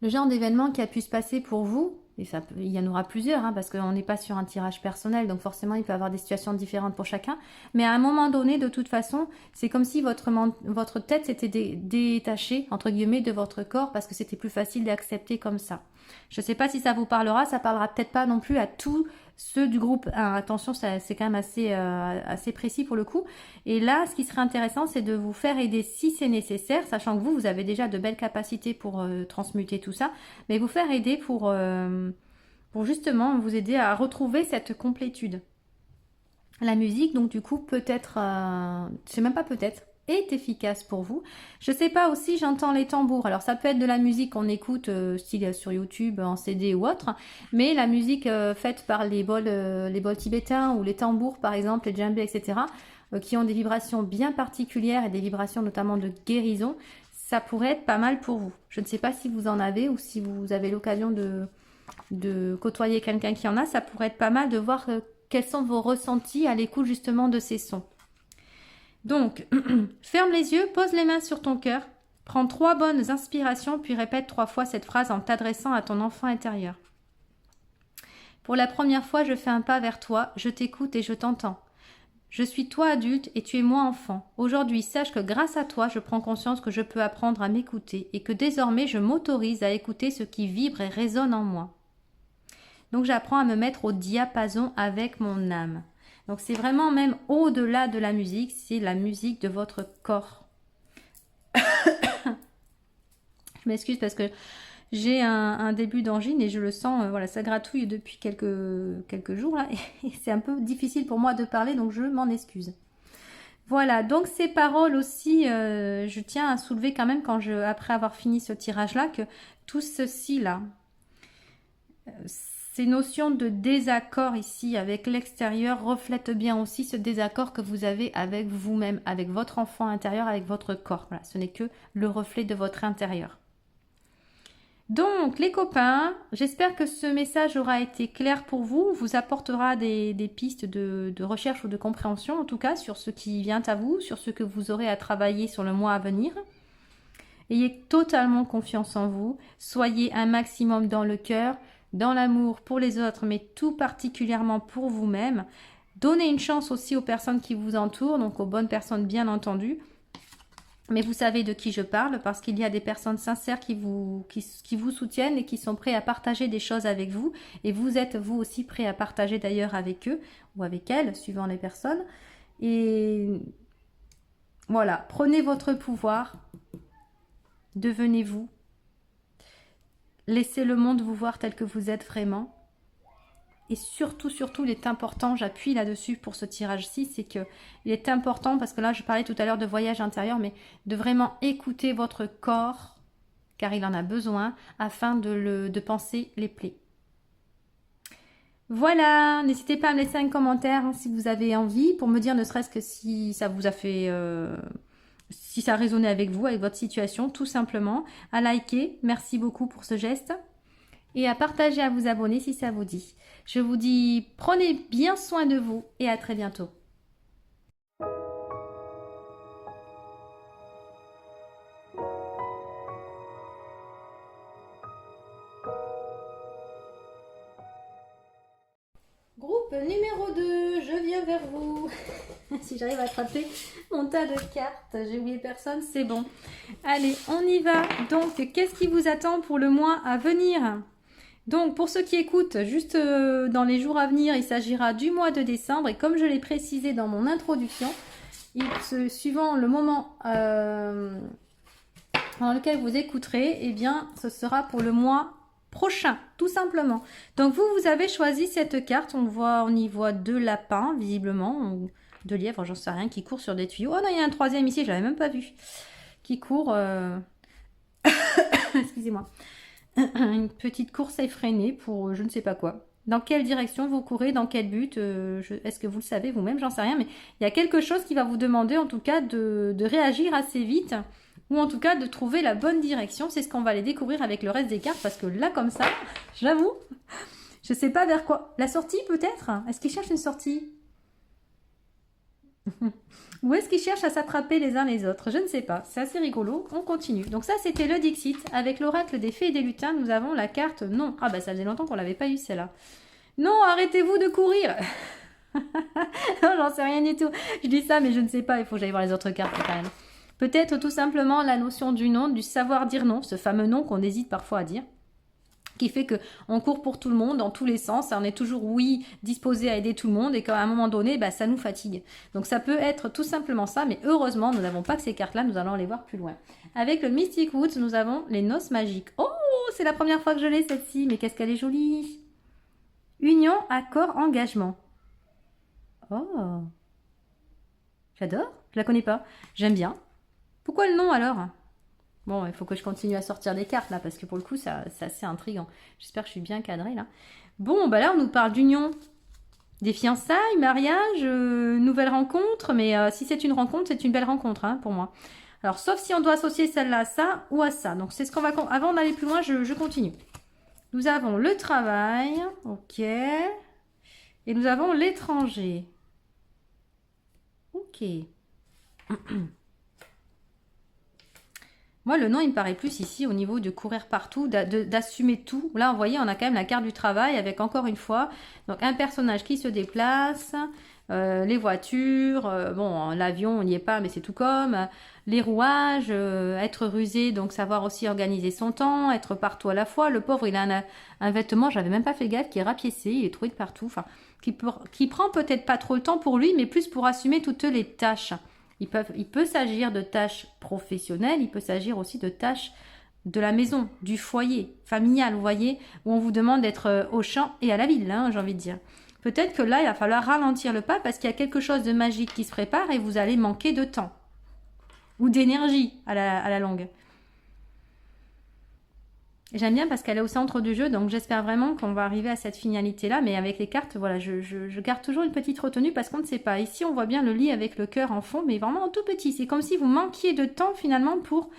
S1: Le genre d'événement qui a pu se passer pour vous, et il y en aura plusieurs, hein, parce qu'on n'est pas sur un tirage personnel, donc forcément il peut y avoir des situations différentes pour chacun, mais à un moment donné, de toute façon, c'est comme si votre tête s'était détachée, entre guillemets, de votre corps, parce que c'était plus facile d'accepter comme ça. Je ne sais pas si ça vous parlera, ça parlera peut-être pas non plus à tous ceux du groupe 1. Attention, c'est quand même assez précis pour le coup. Et là, ce qui serait intéressant, c'est de vous faire aider si c'est nécessaire, sachant que vous avez déjà de belles capacités pour transmuter tout ça, mais vous faire aider pour justement vous aider à retrouver cette complétude. La musique, donc du coup, peut-être, c'est même pas peut-être, est efficace pour vous. Je sais pas aussi, j'entends les tambours. Alors ça peut être de la musique qu'on écoute, style sur YouTube, en CD ou autre, mais la musique faite par les bols tibétains ou les tambours par exemple, les djembés, etc., qui ont des vibrations bien particulières et des vibrations notamment de guérison, ça pourrait être pas mal pour vous. Je ne sais pas si vous en avez ou si vous avez l'occasion de côtoyer quelqu'un qui en a, ça pourrait être pas mal de voir quels sont vos ressentis à l'écoute justement de ces sons. Donc, ferme les yeux, pose les mains sur ton cœur, prends 3 bonnes inspirations, puis répète 3 fois cette phrase en t'adressant à ton enfant intérieur. Pour la première fois, je fais un pas vers toi, je t'écoute et je t'entends. Je suis toi adulte et tu es moi enfant. Aujourd'hui, sache que grâce à toi, je prends conscience que je peux apprendre à m'écouter et que désormais, je m'autorise à écouter ce qui vibre et résonne en moi. Donc, j'apprends à me mettre au diapason avec mon âme. Donc, c'est vraiment même au-delà de la musique, c'est la musique de votre corps. Je m'excuse parce que j'ai un début d'angine et je le sens, voilà, ça gratouille depuis quelques jours là, et c'est un peu difficile pour moi de parler, donc je m'en excuse. Voilà, donc ces paroles aussi, je tiens à soulever quand même après avoir fini ce tirage-là, que tout ceci là, ces notions de désaccord ici avec l'extérieur reflètent bien aussi ce désaccord que vous avez avec vous-même, avec votre enfant intérieur, avec votre corps. Voilà, ce n'est que le reflet de votre intérieur. Donc, les copains, j'espère que ce message aura été clair pour vous, vous apportera des pistes de recherche ou de compréhension, en tout cas, sur ce qui vient à vous, sur ce que vous aurez à travailler sur le mois à venir. Ayez totalement confiance en vous, soyez un maximum dans le cœur, dans l'amour pour les autres, mais tout particulièrement pour vous-même. Donnez une chance aussi aux personnes qui vous entourent, donc aux bonnes personnes bien entendu. Mais vous savez de qui je parle parce qu'il y a des personnes sincères qui vous soutiennent et qui sont prêts à partager des choses avec vous. Et vous êtes vous aussi prêts à partager d'ailleurs avec eux ou avec elles, suivant les personnes. Et voilà, prenez votre pouvoir, devenez vous. Laissez le monde vous voir tel que vous êtes vraiment. Et surtout, il est important, j'appuie là-dessus pour ce tirage-ci, c'est que il est important, parce que là, je parlais tout à l'heure de voyage intérieur, mais de vraiment écouter votre corps, car il en a besoin, afin de penser les plaies. Voilà, n'hésitez pas à me laisser un commentaire si vous avez envie, pour me dire ne serait-ce que si ça vous a fait... si ça a résonné avec vous, avec votre situation, tout simplement. À liker, merci beaucoup pour ce geste. Et à partager, à vous abonner si ça vous dit. Je vous dis, prenez bien soin de vous et à très bientôt. Groupe numéro 2, je viens vers vous. Si j'arrive à attraper mon tas de cartes, j'ai oublié personne, c'est bon. Allez, on y va. Donc, qu'est-ce qui vous attend pour le mois à venir ? Donc, pour ceux qui écoutent, juste dans les jours à venir, il s'agira du mois de décembre. Et comme je l'ai précisé dans mon introduction, suivant le moment dans lequel vous écouterez, eh bien, ce sera pour le mois prochain, tout simplement. Donc, vous avez choisi cette carte. On y voit 2 lapins, visiblement, ou 2 lièvres, j'en sais rien, qui courent sur des tuyaux. Oh non, il y a un 3e ici, je l'avais même pas vu. Qui court... Excusez-moi. Une petite course effrénée pour je ne sais pas quoi. Dans quelle direction vous courez, dans quel but, est-ce que vous le savez vous-même, j'en sais rien, mais il y a quelque chose qui va vous demander en tout cas de réagir assez vite, ou en tout cas de trouver la bonne direction. C'est ce qu'on va aller découvrir avec le reste des cartes, parce que là comme ça, j'avoue, je sais pas vers quoi. La sortie peut-être? Est-ce qu'ils cherchent une sortie? Ou est-ce qu'ils cherchent à s'attraper les uns les autres? Je ne sais pas. C'est assez rigolo. On continue. Donc ça, c'était le Dixit. Avec l'oracle des fées et des lutins, nous avons la carte non. Ah bah ça faisait longtemps qu'on l'avait pas eu celle-là. Non, arrêtez-vous de courir. Non, j'en sais rien du tout. Je dis ça, mais je ne sais pas. Il faut que j'aille voir les autres cartes quand même. Peut-être tout simplement la notion du non, du savoir dire non, ce fameux non qu'on hésite parfois à dire, qui fait qu'on court pour tout le monde, dans tous les sens, on est toujours, oui, disposé à aider tout le monde, et qu'à un moment donné, bah, ça nous fatigue. Donc ça peut être tout simplement ça, mais heureusement, nous n'avons pas que ces cartes-là, nous allons les voir plus loin. Avec le Mystic Woods, nous avons les noces magiques. Oh, c'est la première fois que je l'ai, celle-ci, mais qu'est-ce qu'elle est jolie! Union, accord, engagement. Oh, j'adore. Je la connais pas. J'aime bien. Pourquoi le non alors? Bon, il faut que je continue à sortir des cartes là, parce que pour le coup, c'est assez intriguant. J'espère que je suis bien cadrée là. Bon, bah là, on nous parle d'union, des fiançailles, mariage, nouvelle rencontre. Mais si c'est une rencontre, c'est une belle rencontre hein, pour moi. Alors, sauf si on doit associer celle-là à ça ou à ça. Donc, c'est ce qu'on va... Avant d'aller plus loin, je continue. Nous avons le travail, ok. Et nous avons l'étranger. Ok. Moi, le nom, il me paraît plus ici au niveau de courir partout, d'assumer tout. Là, vous voyez, on a quand même la carte du travail avec, encore une fois, donc un personnage qui se déplace, les voitures, bon, l'avion, on n'y est pas, mais c'est tout comme, les rouages, être rusé, donc savoir aussi organiser son temps, être partout à la fois. Le pauvre, il a un vêtement, j'avais même pas fait gaffe, qui est rapiécé, il est troué de partout, enfin, qui prend peut-être pas trop le temps pour lui, mais plus pour assumer toutes les tâches. Il peut s'agir de tâches professionnelles, il peut s'agir aussi de tâches de la maison, du foyer, familial, vous voyez, où on vous demande d'être au champ et à la ville, hein, j'ai envie de dire. Peut-être que là, il va falloir ralentir le pas parce qu'il y a quelque chose de magique qui se prépare et vous allez manquer de temps ou d'énergie à la longue. J'aime bien parce qu'elle est au centre du jeu, donc j'espère vraiment qu'on va arriver à cette finalité-là. Mais avec les cartes, voilà, je garde toujours une petite retenue parce qu'on ne sait pas. Ici, on voit bien le lit avec le cœur en fond, mais vraiment en tout petit. C'est comme si vous manquiez de temps finalement pour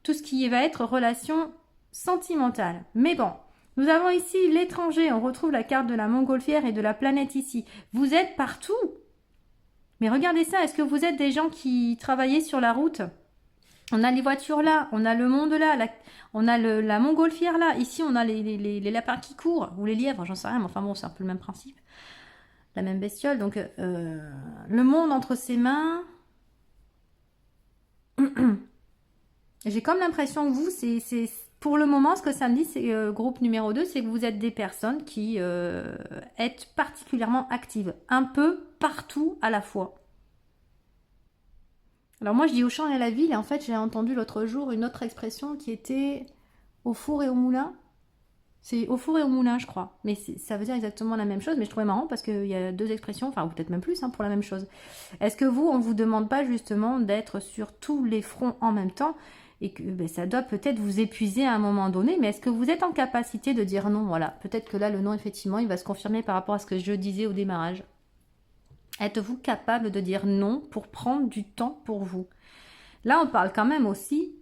S1: tout ce qui va être relation sentimentale. Mais bon, nous avons ici l'étranger. On retrouve la carte de la montgolfière et de la planète ici. Vous êtes partout. Mais regardez ça, est-ce que vous êtes des gens qui travaillaient sur la route ? On a les voitures là, on a le monde là, on a la montgolfière là. Ici, on a les lapins qui courent, ou les lièvres, j'en sais rien, mais enfin bon, c'est un peu le même principe. La même bestiole. Donc, le monde entre ses mains. J'ai comme l'impression que vous, c'est pour le moment, ce que ça me dit, c'est groupe numéro 2, c'est que vous êtes des personnes qui êtes particulièrement actives, un peu partout à la fois. Alors moi je dis au champ et à la ville, et en fait j'ai entendu l'autre jour une autre expression qui était au four et au moulin. C'est au four et au moulin je crois, mais ça veut dire exactement la même chose, mais je trouvais marrant parce qu'il y a deux expressions, enfin peut-être même plus hein, pour la même chose. Est-ce que vous, on ne vous demande pas justement d'être sur tous les fronts en même temps et que ça doit peut-être vous épuiser à un moment donné, mais est-ce que vous êtes en capacité de dire non? Voilà, peut-être que là le non effectivement il va se confirmer par rapport à ce que je disais au démarrage. Êtes-vous capable de dire non pour prendre du temps pour vous? Là, on parle quand même aussi...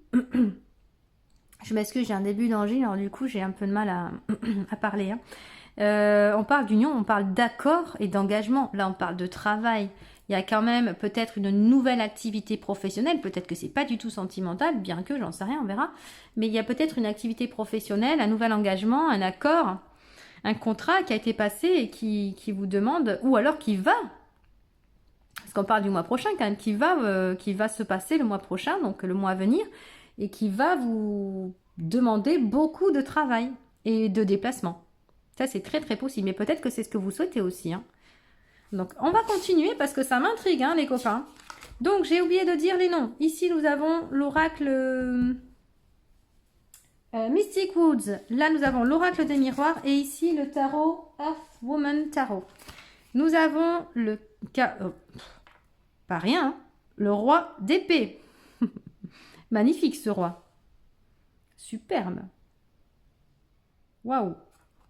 S1: Je m'excuse, j'ai un début d'angine, alors du coup, j'ai un peu de mal à parler. Hein. On parle d'union, on parle d'accord et d'engagement. Là, on parle de travail. Il y a quand même peut-être une nouvelle activité professionnelle. Peut-être que c'est pas du tout sentimental, bien que, j'en sais rien, on verra. Mais il y a peut-être une activité professionnelle, un nouvel engagement, un accord, un contrat qui a été passé et qui vous demande, ou alors qui va... Parce qu'on parle du mois prochain quand même, qui va se passer le mois prochain, donc le mois à venir, et qui va vous demander beaucoup de travail et de déplacement. Ça, c'est très très possible, mais peut-être que c'est ce que vous souhaitez aussi. Hein. Donc, on va continuer parce que ça m'intrigue, hein, les copains. Donc, j'ai oublié de dire les noms. Ici, nous avons l'oracle Mystic Woods. Là, nous avons l'oracle des miroirs. Et ici, le tarot Earth Woman Tarot. Nous avons le... pas rien, hein, le roi d'épée. Magnifique ce roi. Superbe. Waouh.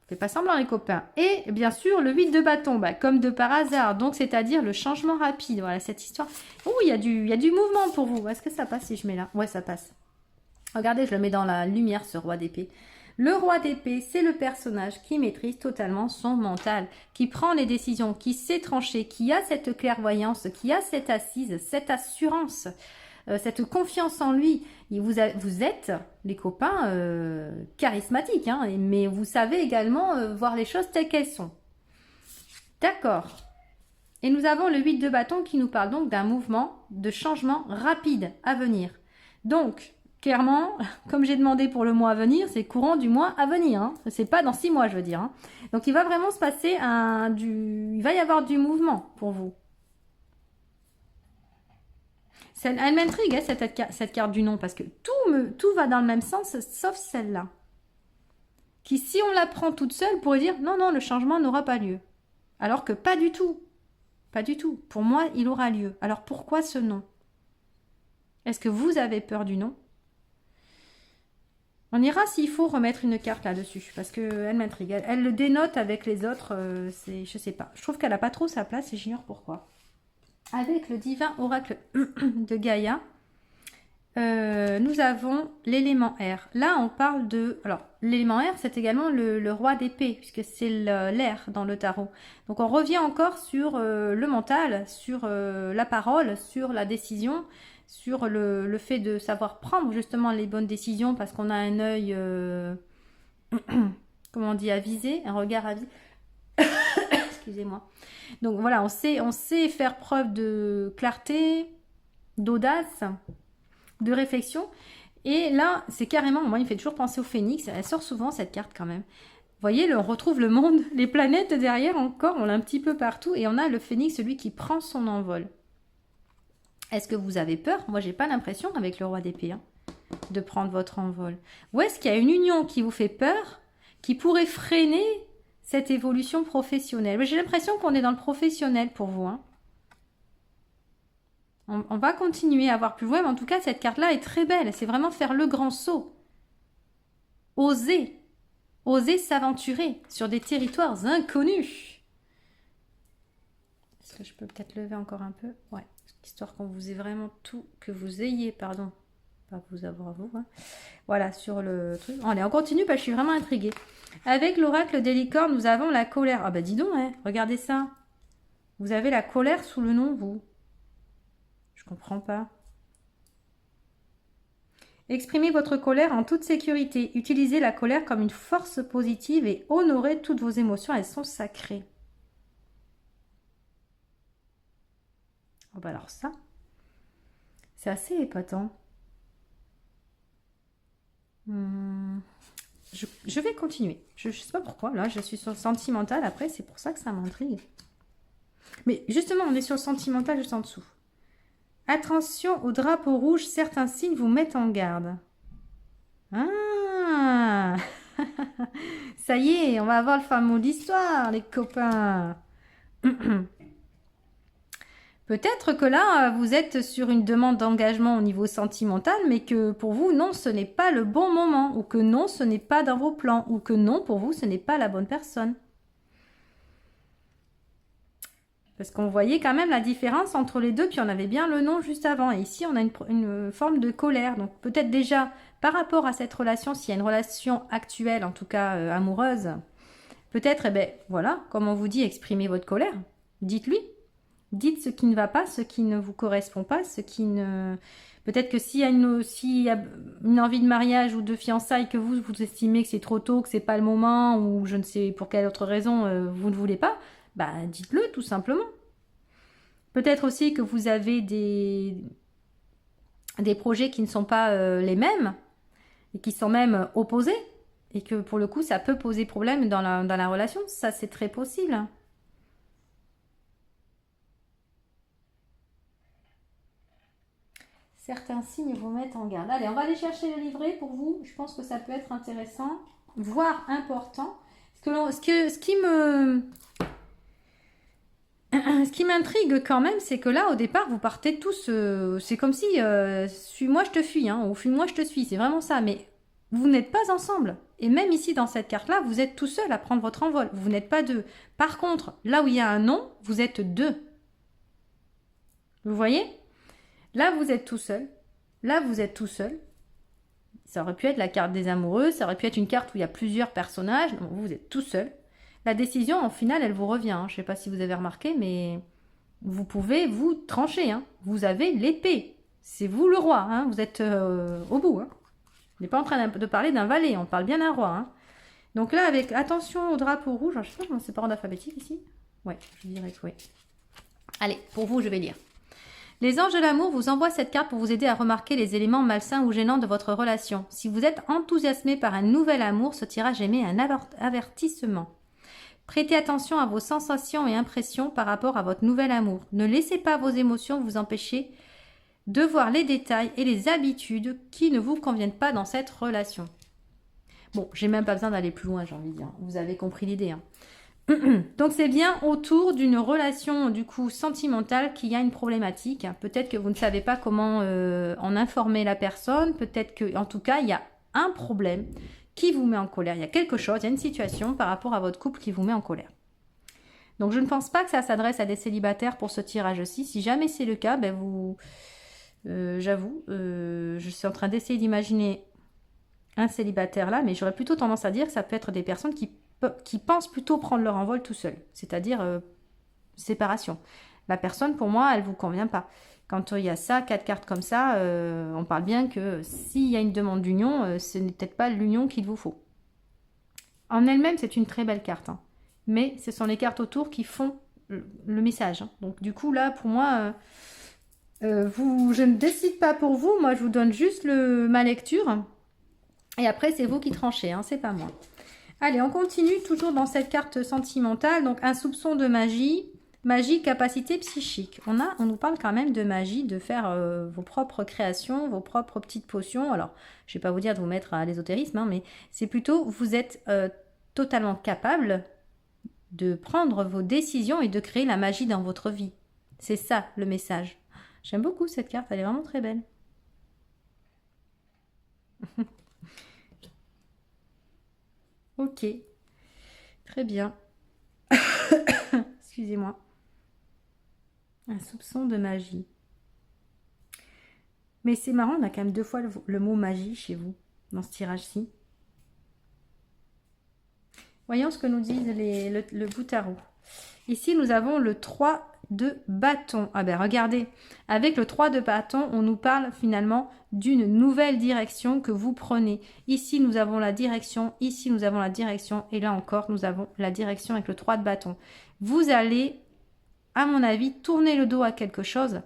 S1: Fais pas semblant les copains. Et bien sûr le 8 de bâton, bah, comme de par hasard. Donc c'est-à-dire le changement rapide. Voilà cette histoire. Oh, il y a du mouvement pour vous. Est-ce que ça passe si je mets là? Ouais, ça passe. Regardez, je le mets dans la lumière ce roi d'épée. Le roi d'épée, c'est le personnage qui maîtrise totalement son mental, qui prend les décisions, qui sait trancher, qui a cette clairvoyance, qui a cette assise, cette assurance, cette confiance en lui. Et vous êtes, les copains, charismatiques, hein, mais vous savez également voir les choses telles qu'elles sont. D'accord. Et nous avons le 8 de bâton qui nous parle donc d'un mouvement de changement rapide à venir. Donc... clairement, comme j'ai demandé pour le mois à venir, c'est courant du mois à venir. Hein. C'est pas dans 6 mois, je veux dire. Hein. Donc, il va vraiment se passer il va y avoir du mouvement pour vous. Elle m'intrigue, hein, cette carte du non, parce que tout va dans le même sens, sauf celle-là. Qui, si on la prend toute seule, pourrait dire non, non, le changement n'aura pas lieu. Alors que pas du tout. Pas du tout. Pour moi, il aura lieu. Alors, pourquoi ce non? Est-ce que vous avez peur du non? On ira s'il faut remettre une carte là-dessus, parce qu'elle m'intrigue. Elle le dénote avec les autres, je sais pas. Je trouve qu'elle n'a pas trop sa place et j'ignore pourquoi. Avec le divin oracle de Gaïa, nous avons l'élément air. Là, on parle de... Alors, l'élément air, c'est également le roi d'épée, puisque c'est l'air dans le tarot. Donc, on revient encore sur le mental, sur la parole, sur la décision, sur le fait de savoir prendre justement les bonnes décisions, parce qu'on a un œil, comment on dit, avisé, un regard avisé. Excusez-moi. Donc, voilà, on sait faire preuve de clarté, d'audace, de réflexion. Et là, c'est carrément, moi, il me fait toujours penser au phénix. Elle sort souvent, cette carte, quand même. Vous voyez, on retrouve le monde, les planètes derrière encore, on l'a un petit peu partout. Et on a le phénix, celui qui prend son envol. Est-ce que vous avez peur? Moi, j'ai pas l'impression, avec le roi d'épée, hein, de prendre votre envol. Ou est-ce qu'il y a une union qui vous fait peur, qui pourrait freiner cette évolution professionnelle? J'ai l'impression qu'on est dans le professionnel pour vous, hein. On va continuer à voir plus loin, mais en tout cas, cette carte-là est très belle. C'est vraiment faire le grand saut. Oser. Oser s'aventurer sur des territoires inconnus. Est-ce que je peux peut-être lever encore un peu? Ouais, histoire qu'on vous ait vraiment tout, que vous ayez, pardon, pas vous avoir vous, hein. Voilà, sur le truc. Allez, on continue parce que je suis vraiment intriguée. Avec l'oracle des licornes, nous avons la colère. Ah bah dis donc, hein, regardez ça. Vous avez la colère sous le nom, vous. Je comprends pas. Exprimez votre colère en toute sécurité. Utilisez la colère comme une force positive et honorez toutes vos émotions. Elles sont sacrées. Oh bah alors ça, c'est assez épatant. Je vais continuer. Je ne sais pas pourquoi. Là, je suis sur le sentimental. Après, c'est pour ça que ça m'intrigue. Mais justement, on est sur le sentimental juste en dessous. Attention au drapeau rouge, certains signes vous mettent en garde. Ah ça y est, on va avoir le fin mot d'histoire, les copains. Peut-être que là, vous êtes sur une demande d'engagement au niveau sentimental, mais que pour vous, non, ce n'est pas le bon moment, ou que non, ce n'est pas dans vos plans, ou que non, pour vous, ce n'est pas la bonne personne. Parce qu'on voyait quand même la différence entre les deux, puis on avait bien le nom juste avant. Et ici, on a une forme de colère. Donc peut-être déjà, par rapport à cette relation, s'il y a une relation actuelle, en tout cas amoureuse, peut-être, eh ben, voilà, comme on vous dit, exprimez votre colère. Dites-lui. Dites ce qui ne va pas, ce qui ne vous correspond pas, ce qui ne... Peut-être que s'il y a une envie de mariage ou de fiançailles, que vous estimez que c'est trop tôt, que c'est pas le moment, ou je ne sais pour quelle autre raison vous ne voulez pas, bah, dites-le tout simplement. Peut-être aussi que vous avez des projets qui ne sont pas les mêmes et qui sont même opposés et que pour le coup ça peut poser problème dans la relation. Ça, c'est très possible. Certains signes vous mettent en garde. Allez, on va aller chercher le livret pour vous. Je pense que ça peut être intéressant, voire important. Ce qui m'intrigue quand même, c'est que là, au départ, vous partez tous... c'est comme si suis-moi, je te fuis, hein, ou fuis-moi, je te suis. C'est vraiment ça. Mais vous n'êtes pas ensemble. Et même ici, dans cette carte-là, vous êtes tout seul à prendre votre envol. Vous n'êtes pas deux. Par contre, là où il y a un non, vous êtes deux. Vous voyez? Là, vous êtes tout seul. Là, vous êtes tout seul. Ça aurait pu être la carte des amoureux. Ça aurait pu être une carte où il y a plusieurs personnages. Non, vous êtes tout seul. La décision, en final, elle vous revient. Hein. Je ne sais pas si vous avez remarqué, mais vous pouvez vous trancher. Hein. Vous avez l'épée. C'est vous le roi. Hein. Vous êtes au bout. Hein. On n'est pas en train de parler d'un valet. On parle bien d'un roi. Hein. Donc là, avec attention au drapeau rouge. Je ne sais pas comment c'est par ordre alphabétique ici. Ouais, je dirais que oui. Allez, pour vous, je vais lire. Les anges de l'amour vous envoient cette carte pour vous aider à remarquer les éléments malsains ou gênants de votre relation. Si vous êtes enthousiasmé par un nouvel amour, ce tirage émet un avertissement. Prêtez attention à vos sensations et impressions par rapport à votre nouvel amour. Ne laissez pas vos émotions vous empêcher de voir les détails et les habitudes qui ne vous conviennent pas dans cette relation. Bon, j'ai même pas besoin d'aller plus loin, j'ai envie de dire. Vous avez compris l'idée. Hein. Donc c'est bien autour d'une relation du coup sentimentale qu'il y a une problématique. Peut-être que vous ne savez pas comment en informer la personne. Peut-être que, en tout cas, il y a un problème qui vous met en colère. Il y a quelque chose, il y a une situation par rapport à votre couple qui vous met en colère. Donc je ne pense pas que ça s'adresse à des célibataires pour ce tirage-ci. Si jamais c'est le cas, ben j'avoue, je suis en train d'essayer d'imaginer un célibataire là, mais j'aurais plutôt tendance à dire que ça peut être des personnes qui pensent plutôt prendre leur envol tout seul, c'est-à-dire séparation. La personne, pour moi, elle vous convient pas. Quand il y a ça, 4 cartes comme ça, on parle bien que s'il y a une demande d'union, ce n'est peut-être pas l'union qu'il vous faut. En elle-même, c'est une très belle carte, hein. Mais ce sont les cartes autour qui font le message, hein. Donc du coup, là, pour moi, je ne décide pas pour vous. Moi, je vous donne juste ma lecture. Et après, c'est vous qui tranchez, hein, c'est pas moi. Allez, on continue toujours dans cette carte sentimentale. Donc, un soupçon de magie. Magie, capacité psychique. On nous parle quand même de magie, de faire vos propres créations, vos propres petites potions. Alors, je ne vais pas vous dire de vous mettre à l'ésotérisme, hein, mais c'est plutôt, vous êtes totalement capable de prendre vos décisions et de créer la magie dans votre vie. C'est ça, le message. J'aime beaucoup cette carte, elle est vraiment très belle. Ok, très bien. Excusez-moi. Un soupçon de magie. Mais c'est marrant, on a quand même 2 fois le mot magie chez vous, dans ce tirage-ci. Voyons ce que nous disent le bout tarot. Ici, nous avons le 3 de bâton. Ah ben regardez, avec le 3 de bâton, on nous parle finalement d'une nouvelle direction que vous prenez. Ici, nous avons la direction, ici, nous avons la direction, et là encore, nous avons la direction avec le 3 de bâton. Vous allez, à mon avis, tourner le dos à quelque chose.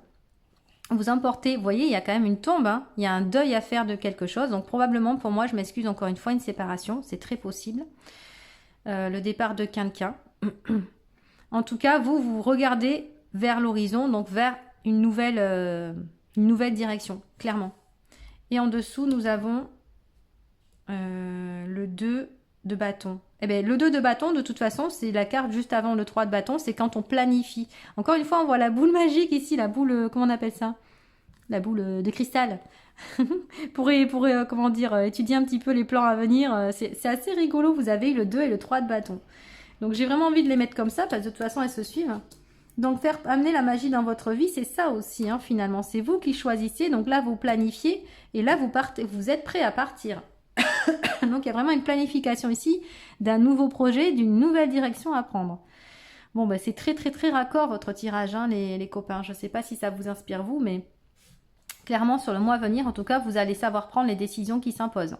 S1: Vous emportez, vous voyez, il y a quand même une tombe, hein. Il y a un deuil à faire de quelque chose. Donc probablement, pour moi, je m'excuse encore une fois, une séparation, c'est très possible. Le départ de quelqu'un. En tout cas, vous regardez vers l'horizon, donc vers une nouvelle direction, clairement. Et en dessous, nous avons le 2 de bâton. Eh bien, le 2 de bâton, de toute façon, c'est la carte juste avant le 3 de bâton, c'est quand on planifie. Encore une fois, on voit la boule magique ici, la boule, comment on appelle ça? La boule de cristal. pour comment dire, étudier un petit peu les plans à venir, c'est assez rigolo. Vous avez le 2 et le 3 de bâton. Donc j'ai vraiment envie de les mettre comme ça, parce que de toute façon, elles se suivent. Donc amener la magie dans votre vie, c'est ça aussi, hein, finalement. C'est vous qui choisissez. Donc là, vous planifiez et là, vous êtes prêt à partir. Donc il y a vraiment une planification ici d'un nouveau projet, d'une nouvelle direction à prendre. Bon, ben, c'est très très très raccord votre tirage, hein, les copains. Je ne sais pas si ça vous inspire vous, mais clairement sur le mois à venir, en tout cas, vous allez savoir prendre les décisions qui s'imposent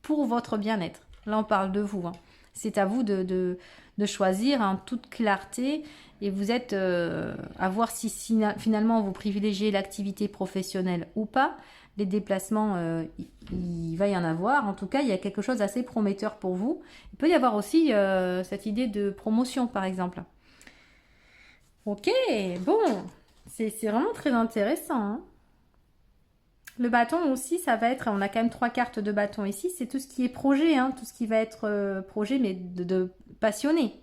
S1: pour votre bien-être. Là, on parle de vous, hein. C'est à vous de choisir en toute clarté et vous êtes à voir si finalement vous privilégiez l'activité professionnelle ou pas. Les déplacements, il va y en avoir. En tout cas, il y a quelque chose d'assez prometteur pour vous. Il peut y avoir aussi cette idée de promotion, par exemple. Ok, bon, c'est vraiment très intéressant, hein. Le bâton aussi, ça va être, on a quand même 3 cartes de bâton ici, c'est tout ce qui est projet, hein, tout ce qui va être projet, mais de passionné,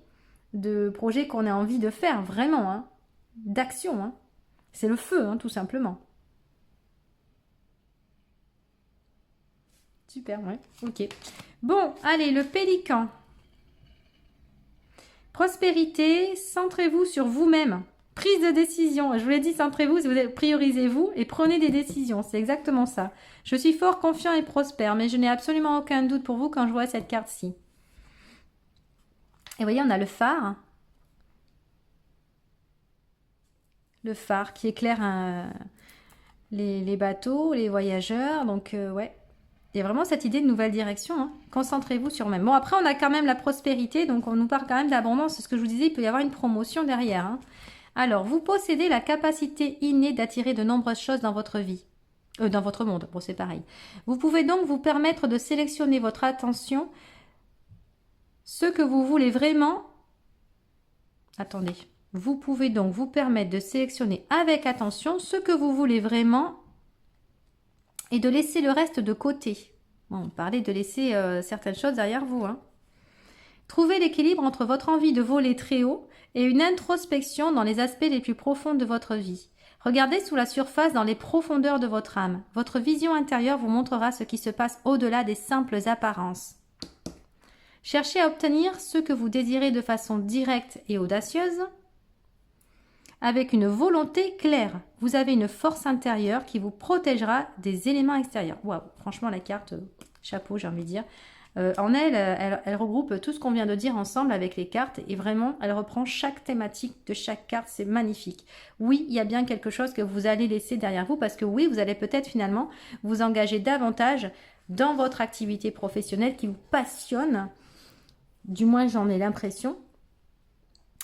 S1: de projet qu'on a envie de faire, vraiment, hein, d'action, hein. C'est le feu, hein, tout simplement. Super, ouais, ok. Bon, allez, le pélican. Prospérité, centrez-vous sur vous-même. Prise de décision. Je vous l'ai dit, centrez-vous, priorisez-vous et prenez des décisions. C'est exactement ça. Je suis fort, confiant et prospère, mais je n'ai absolument aucun doute pour vous quand je vois cette carte-ci. Et vous voyez, on a le phare. Le phare qui éclaire les bateaux, les voyageurs. Donc, ouais. Il y a vraiment cette idée de nouvelle direction, hein. Concentrez-vous sur même. Bon, après, on a quand même la prospérité, donc on nous parle quand même d'abondance. C'est ce que je vous disais, il peut y avoir une promotion derrière, hein. Alors, vous possédez la capacité innée d'attirer de nombreuses choses dans votre vie. Dans votre monde, bon, c'est pareil. Vous pouvez donc vous permettre de sélectionner votre attention, ce que vous voulez vraiment. Attendez. Vous pouvez donc vous permettre de sélectionner avec attention ce que vous voulez vraiment et de laisser le reste de côté. Bon, on parlait de laisser certaines choses derrière vous, hein. Trouvez l'équilibre entre votre envie de voler très haut et une introspection dans les aspects les plus profonds de votre vie. Regardez sous la surface dans les profondeurs de votre âme. Votre vision intérieure vous montrera ce qui se passe au-delà des simples apparences. Cherchez à obtenir ce que vous désirez de façon directe et audacieuse, avec une volonté claire. Vous avez une force intérieure qui vous protégera des éléments extérieurs. Waouh, franchement la carte, chapeau j'ai envie de dire. En elle regroupe tout ce qu'on vient de dire ensemble avec les cartes et vraiment, elle reprend chaque thématique de chaque carte, c'est magnifique. Oui, il y a bien quelque chose que vous allez laisser derrière vous parce que oui, vous allez peut-être finalement vous engager davantage dans votre activité professionnelle qui vous passionne, du moins j'en ai l'impression,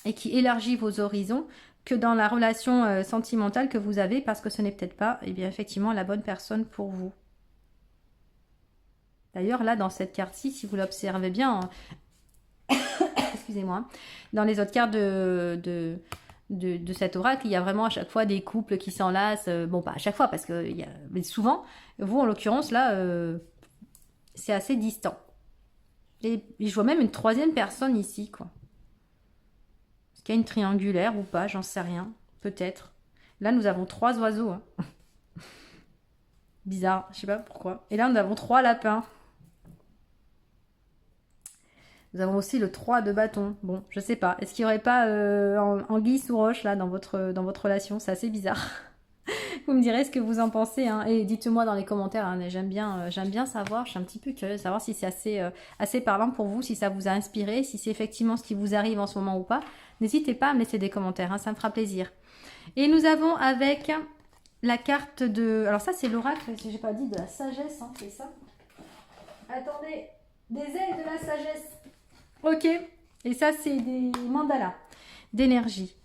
S1: et qui élargit vos horizons que dans la relation sentimentale que vous avez parce que ce n'est peut-être pas, eh bien, effectivement, la bonne personne pour vous. D'ailleurs, là, dans cette carte-ci, si vous l'observez bien, excusez-moi, dans les autres cartes de cet oracle, il y a vraiment à chaque fois des couples qui s'enlacent. Bon, pas à chaque fois, parce que mais souvent, vous, en l'occurrence, là, c'est assez distant. Et je vois même une troisième personne ici, quoi. Est-ce qu'il y a une triangulaire ou pas? J'en sais rien. Peut-être. Là, nous avons 3 oiseaux. Hein. Bizarre, je sais pas pourquoi. Et là, nous avons 3 lapins. Nous avons aussi le 3 de bâton. Bon, je sais pas. Est-ce qu'il n'y aurait pas anguille sous roche là dans votre relation? C'est assez bizarre. Vous me direz ce que vous en pensez. Hein. Et dites-moi dans les commentaires. Hein. J'aime bien savoir. Je suis un petit peu curieuse de savoir si c'est assez parlant pour vous, si ça vous a inspiré, si c'est effectivement ce qui vous arrive en ce moment ou pas. N'hésitez pas à me laisser des commentaires. Hein. Ça me fera plaisir. Et nous avons avec la carte de... Alors ça, c'est l'oracle. Si j'ai pas dit de la sagesse. Hein, c'est ça. Attendez. Des ailes de la sagesse. Ok, et ça c'est des mandalas d'énergie.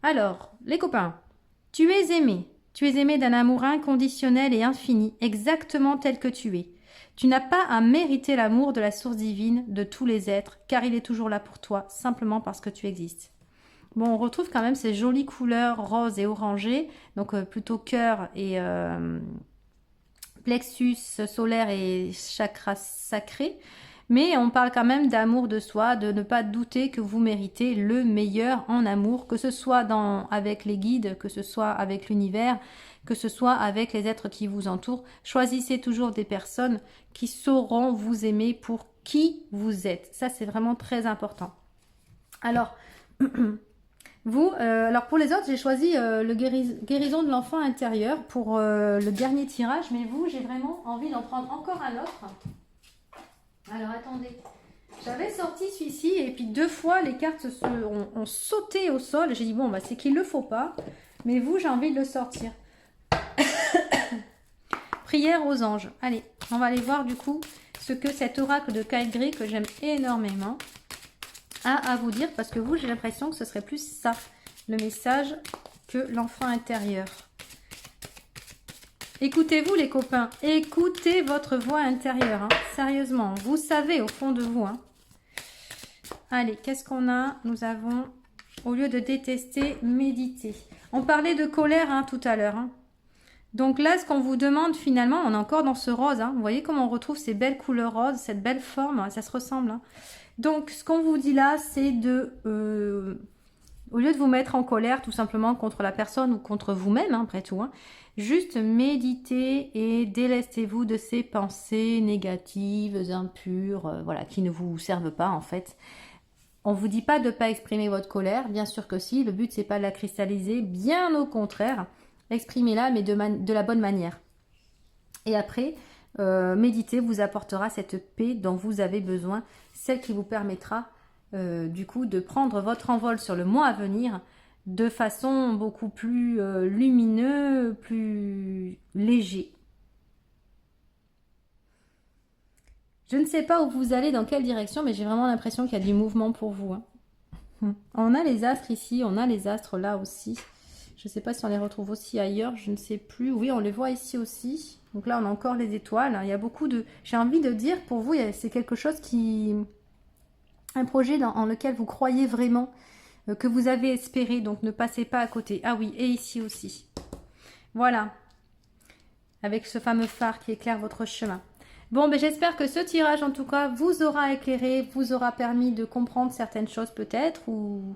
S1: Alors, les copains, tu es aimé d'un amour inconditionnel et infini, exactement tel que tu es. Tu n'as pas à mériter l'amour de la source divine de tous les êtres, car il est toujours là pour toi, simplement parce que tu existes. Bon, on retrouve quand même ces jolies couleurs roses et orangées, donc plutôt cœur et plexus solaire et chakra sacré. Mais on parle quand même d'amour de soi, de ne pas douter que vous méritez le meilleur en amour, que ce soit avec les guides, que ce soit avec l'univers, que ce soit avec les êtres qui vous entourent. Choisissez toujours des personnes qui sauront vous aimer pour qui vous êtes. Ça, c'est vraiment très important. Alors, alors pour les autres, j'ai choisi le guérison de l'enfant intérieur pour le dernier tirage, mais vous, j'ai vraiment envie d'en prendre encore un autre. Alors attendez, j'avais sorti celui-ci et puis 2 fois les cartes ont sauté au sol. J'ai dit bon bah c'est qu'il le faut pas, mais vous j'ai envie de le sortir. Prière aux anges. Allez, on va aller voir du coup ce que cet oracle de Kyle Gray que j'aime énormément a à vous dire parce que vous j'ai l'impression que ce serait plus ça, le message que l'enfant intérieur. Écoutez-vous les copains, écoutez votre voix intérieure, hein. Sérieusement, vous savez au fond de vous. Hein. Allez, qu'est-ce qu'on a? Nous avons, au lieu de détester, méditer. On parlait de colère hein, tout à l'heure. Hein. Donc là, ce qu'on vous demande finalement, on est encore dans ce rose. Hein. Vous voyez comment on retrouve ces belles couleurs roses, cette belle forme, ça se ressemble. Hein. Donc ce qu'on vous dit là, c'est de... au lieu de vous mettre en colère tout simplement contre la personne ou contre vous-même, hein, après tout, hein, juste méditez et délestez-vous de ces pensées négatives, impures, voilà, qui ne vous servent pas en fait. On ne vous dit pas de ne pas exprimer votre colère, bien sûr que si, le but c'est pas de la cristalliser, bien au contraire, exprimez-la mais de la bonne manière. Et après, méditer vous apportera cette paix dont vous avez besoin, celle qui vous permettra du coup de prendre votre envol sur le mois à venir de façon beaucoup plus lumineux, plus léger. Je ne sais pas où vous allez, dans quelle direction, mais j'ai vraiment l'impression qu'il y a du mouvement pour vous. Hein. On a les astres ici, on a les astres là aussi. Je ne sais pas si on les retrouve aussi ailleurs, je ne sais plus. Oui, on les voit ici aussi. Donc là, on a encore les étoiles. Il y a beaucoup de... J'ai envie de dire, pour vous, c'est quelque chose qui... Un projet en lequel vous croyez vraiment, que vous avez espéré, donc ne passez pas à côté. Ah oui, et ici aussi. Voilà. Avec ce fameux phare qui éclaire votre chemin. Bon, ben, j'espère que ce tirage, en tout cas, vous aura éclairé, vous aura permis de comprendre certaines choses peut-être, ou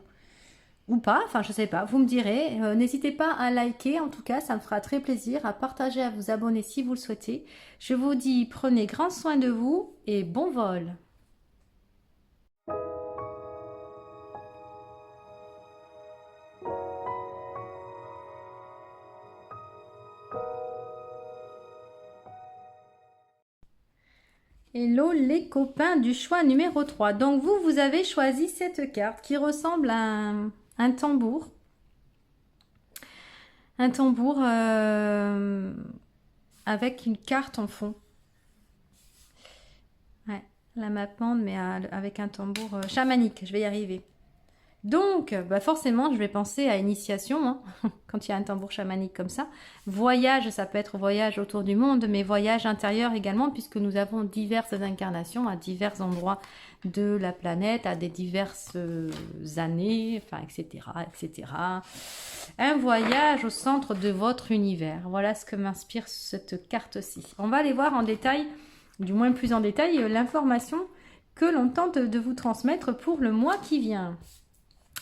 S1: pas, enfin je sais pas, vous me direz. N'hésitez pas à liker, en tout cas, ça me fera très plaisir, à partager, à vous abonner si vous le souhaitez. Je vous dis, prenez grand soin de vous et bon vol. Hello les copains du choix numéro 3. Donc vous avez choisi cette carte qui ressemble à un tambour. Un tambour avec une carte en fond. Ouais, la map monde, mais avec un tambour chamanique. Je vais y arriver. Donc, bah forcément, je vais penser à initiation, hein, quand il y a un tambour chamanique comme ça. Voyage, ça peut être voyage autour du monde, mais voyage intérieur également, puisque nous avons diverses incarnations à divers endroits de la planète, à des diverses années, enfin, etc., etc. Un voyage au centre de votre univers. Voilà ce que m'inspire cette carte-ci. On va aller voir en détail, du moins plus en détail, l'information que l'on tente de vous transmettre pour le mois qui vient.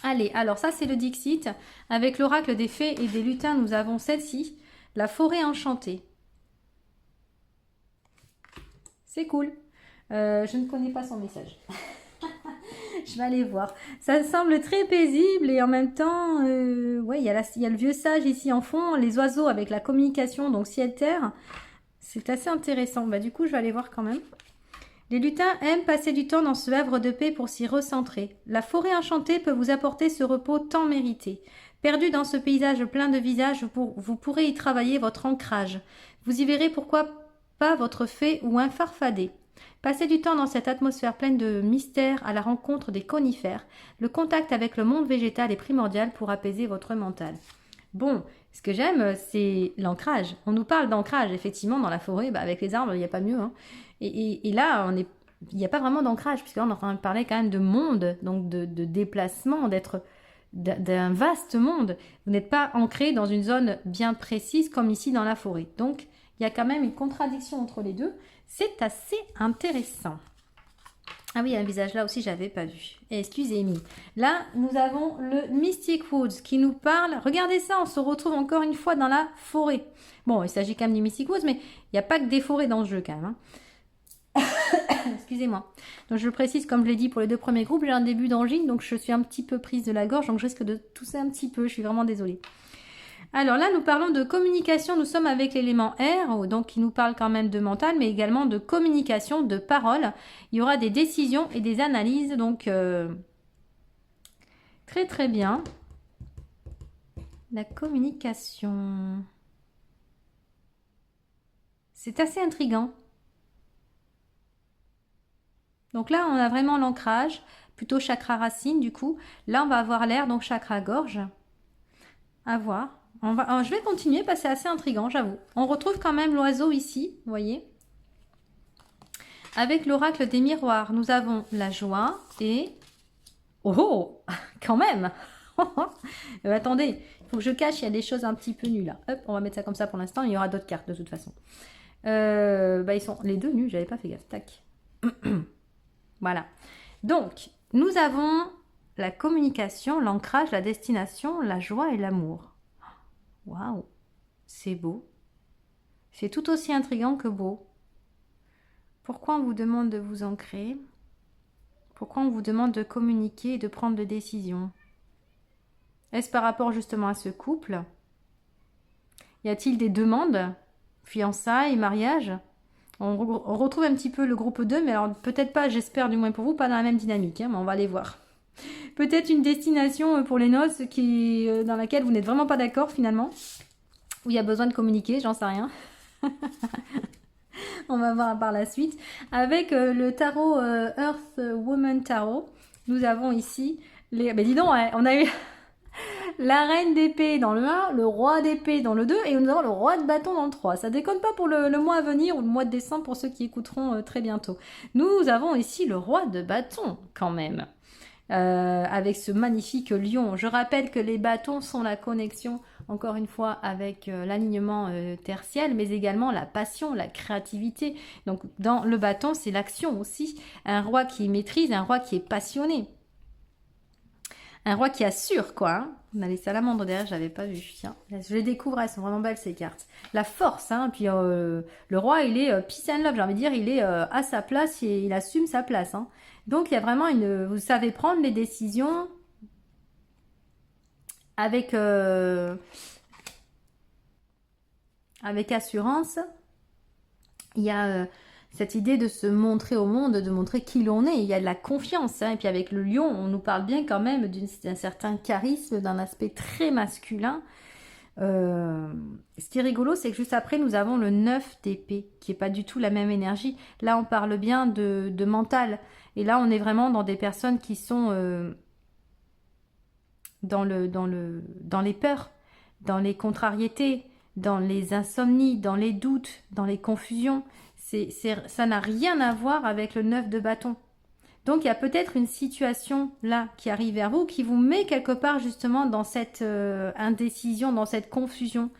S1: Allez, alors ça c'est le Dixit. Avec l'oracle des fées et des lutins, nous avons celle-ci, la forêt enchantée. C'est cool. Je ne connais pas son message. Je vais aller voir. Ça semble très paisible et en même temps, ouais, il y a le vieux sage ici en fond, les oiseaux avec la communication, donc ciel-terre. C'est assez intéressant. Bah, du coup, je vais aller voir quand même. Les lutins aiment passer du temps dans ce havre de paix pour s'y recentrer. La forêt enchantée peut vous apporter ce repos tant mérité. Perdu dans ce paysage plein de visages, vous pourrez y travailler votre ancrage. Vous y verrez pourquoi pas votre fée ou un farfadet. Passez du temps dans cette atmosphère pleine de mystères à la rencontre des conifères. Le contact avec le monde végétal est primordial pour apaiser votre mental. Bon, ce que j'aime, c'est l'ancrage. On nous parle d'ancrage, effectivement, dans la forêt. Bah, avec les arbres, il n'y a pas mieux. Hein. Et là, il n'y a pas vraiment d'ancrage, puisque là, on est en train de parler quand même de monde, donc de déplacement, d'un vaste monde. Vous n'êtes pas ancré dans une zone bien précise comme ici dans la forêt. Donc, il y a quand même une contradiction entre les deux. C'est assez intéressant. Ah oui, il y a un visage là aussi, j'avais pas vu. Excusez-moi. Là, nous avons le Mystic Woods qui nous parle. Regardez ça, on se retrouve encore une fois dans la forêt. Bon, il s'agit quand même du Mystic Woods, mais il n'y a pas que des forêts dans ce jeu quand même. Hein. Excusez-moi. Donc je le précise, comme je l'ai dit pour les deux premiers groupes, j'ai un début d'angine, donc je suis un petit peu prise de la gorge, donc je risque de tousser un petit peu. Je suis vraiment désolée. Alors là, nous parlons de communication. Nous sommes avec l'élément R, donc qui nous parle quand même de mental, mais également de communication, de parole. Il y aura des décisions et des analyses, donc très très bien. La communication. C'est assez intriguant. Donc là, on a vraiment l'ancrage, plutôt chakra racine du coup. Là, on va avoir l'air, donc chakra gorge. À voir. Je vais continuer parce que c'est assez intriguant, j'avoue. On retrouve quand même l'oiseau ici, vous voyez. Avec l'oracle des miroirs, nous avons la joie et... Oh, quand même. Attendez, il faut que je cache, il y a des choses un petit peu nues là. Hop, on va mettre ça comme ça pour l'instant, il y aura d'autres cartes de toute façon. Ils sont les deux nus, j'avais pas fait gaffe. Tac. Voilà. Donc, nous avons la communication, l'ancrage, la destination, la joie et l'amour. Waouh, c'est beau. C'est tout aussi intriguant que beau. Pourquoi on vous demande de vous ancrer? Pourquoi on vous demande de communiquer et de prendre des décisions? Est-ce par rapport justement à ce couple? Y a-t-il des demandes? Fiançailles, mariage? On retrouve un petit peu le groupe 2, mais alors peut-être pas, j'espère du moins pour vous, pas dans la même dynamique, hein, mais on va aller voir. Peut-être une destination pour les noces dans laquelle vous n'êtes vraiment pas d'accord finalement, où il y a besoin de communiquer, j'en sais rien. On va voir par la suite. Avec le tarot Earth Woman Tarot, nous avons ici les... Ben dis donc, on a eu la reine d'épée dans le 1, le roi d'épée dans le 2 et nous avons le roi de bâton dans le 3. Ça déconne pas pour le mois à venir ou le mois de décembre pour ceux qui écouteront très bientôt. Nous avons ici le roi de bâton quand même. Avec ce magnifique lion. Je rappelle que les bâtons sont la connexion encore une fois, avec l'alignement tertiel, mais également la passion, la créativité. Donc, dans le bâton, c'est l'action aussi. Un roi qui maîtrise, un roi qui est passionné. Un roi qui assure, quoi. Hein. On a les salamandres derrière, j'avais pas vu. Tiens, je les découvre, elles sont vraiment belles ces cartes. La force, hein. Puis le roi, il est peace and love, j'ai envie de dire, il est à sa place et il assume sa place. Hein. Donc il y a vraiment vous savez prendre les décisions avec assurance. Il y a cette idée de se montrer au monde, de montrer qui l'on est. Il y a de la confiance. Hein. Et puis avec le lion, on nous parle bien quand même d'un certain charisme, d'un aspect très masculin. Ce qui est rigolo, c'est que juste après, nous avons le 9 d'épée, qui n'est pas du tout la même énergie. Là, on parle bien de mental. Et là, on est vraiment dans des personnes qui sont dans les peurs, dans les contrariétés, dans les insomnies, dans les doutes, dans les confusions. Ça n'a rien à voir avec le 9 de bâton. Donc il y a peut-être une situation là qui arrive vers vous, qui vous met quelque part justement dans cette indécision, dans cette confusion.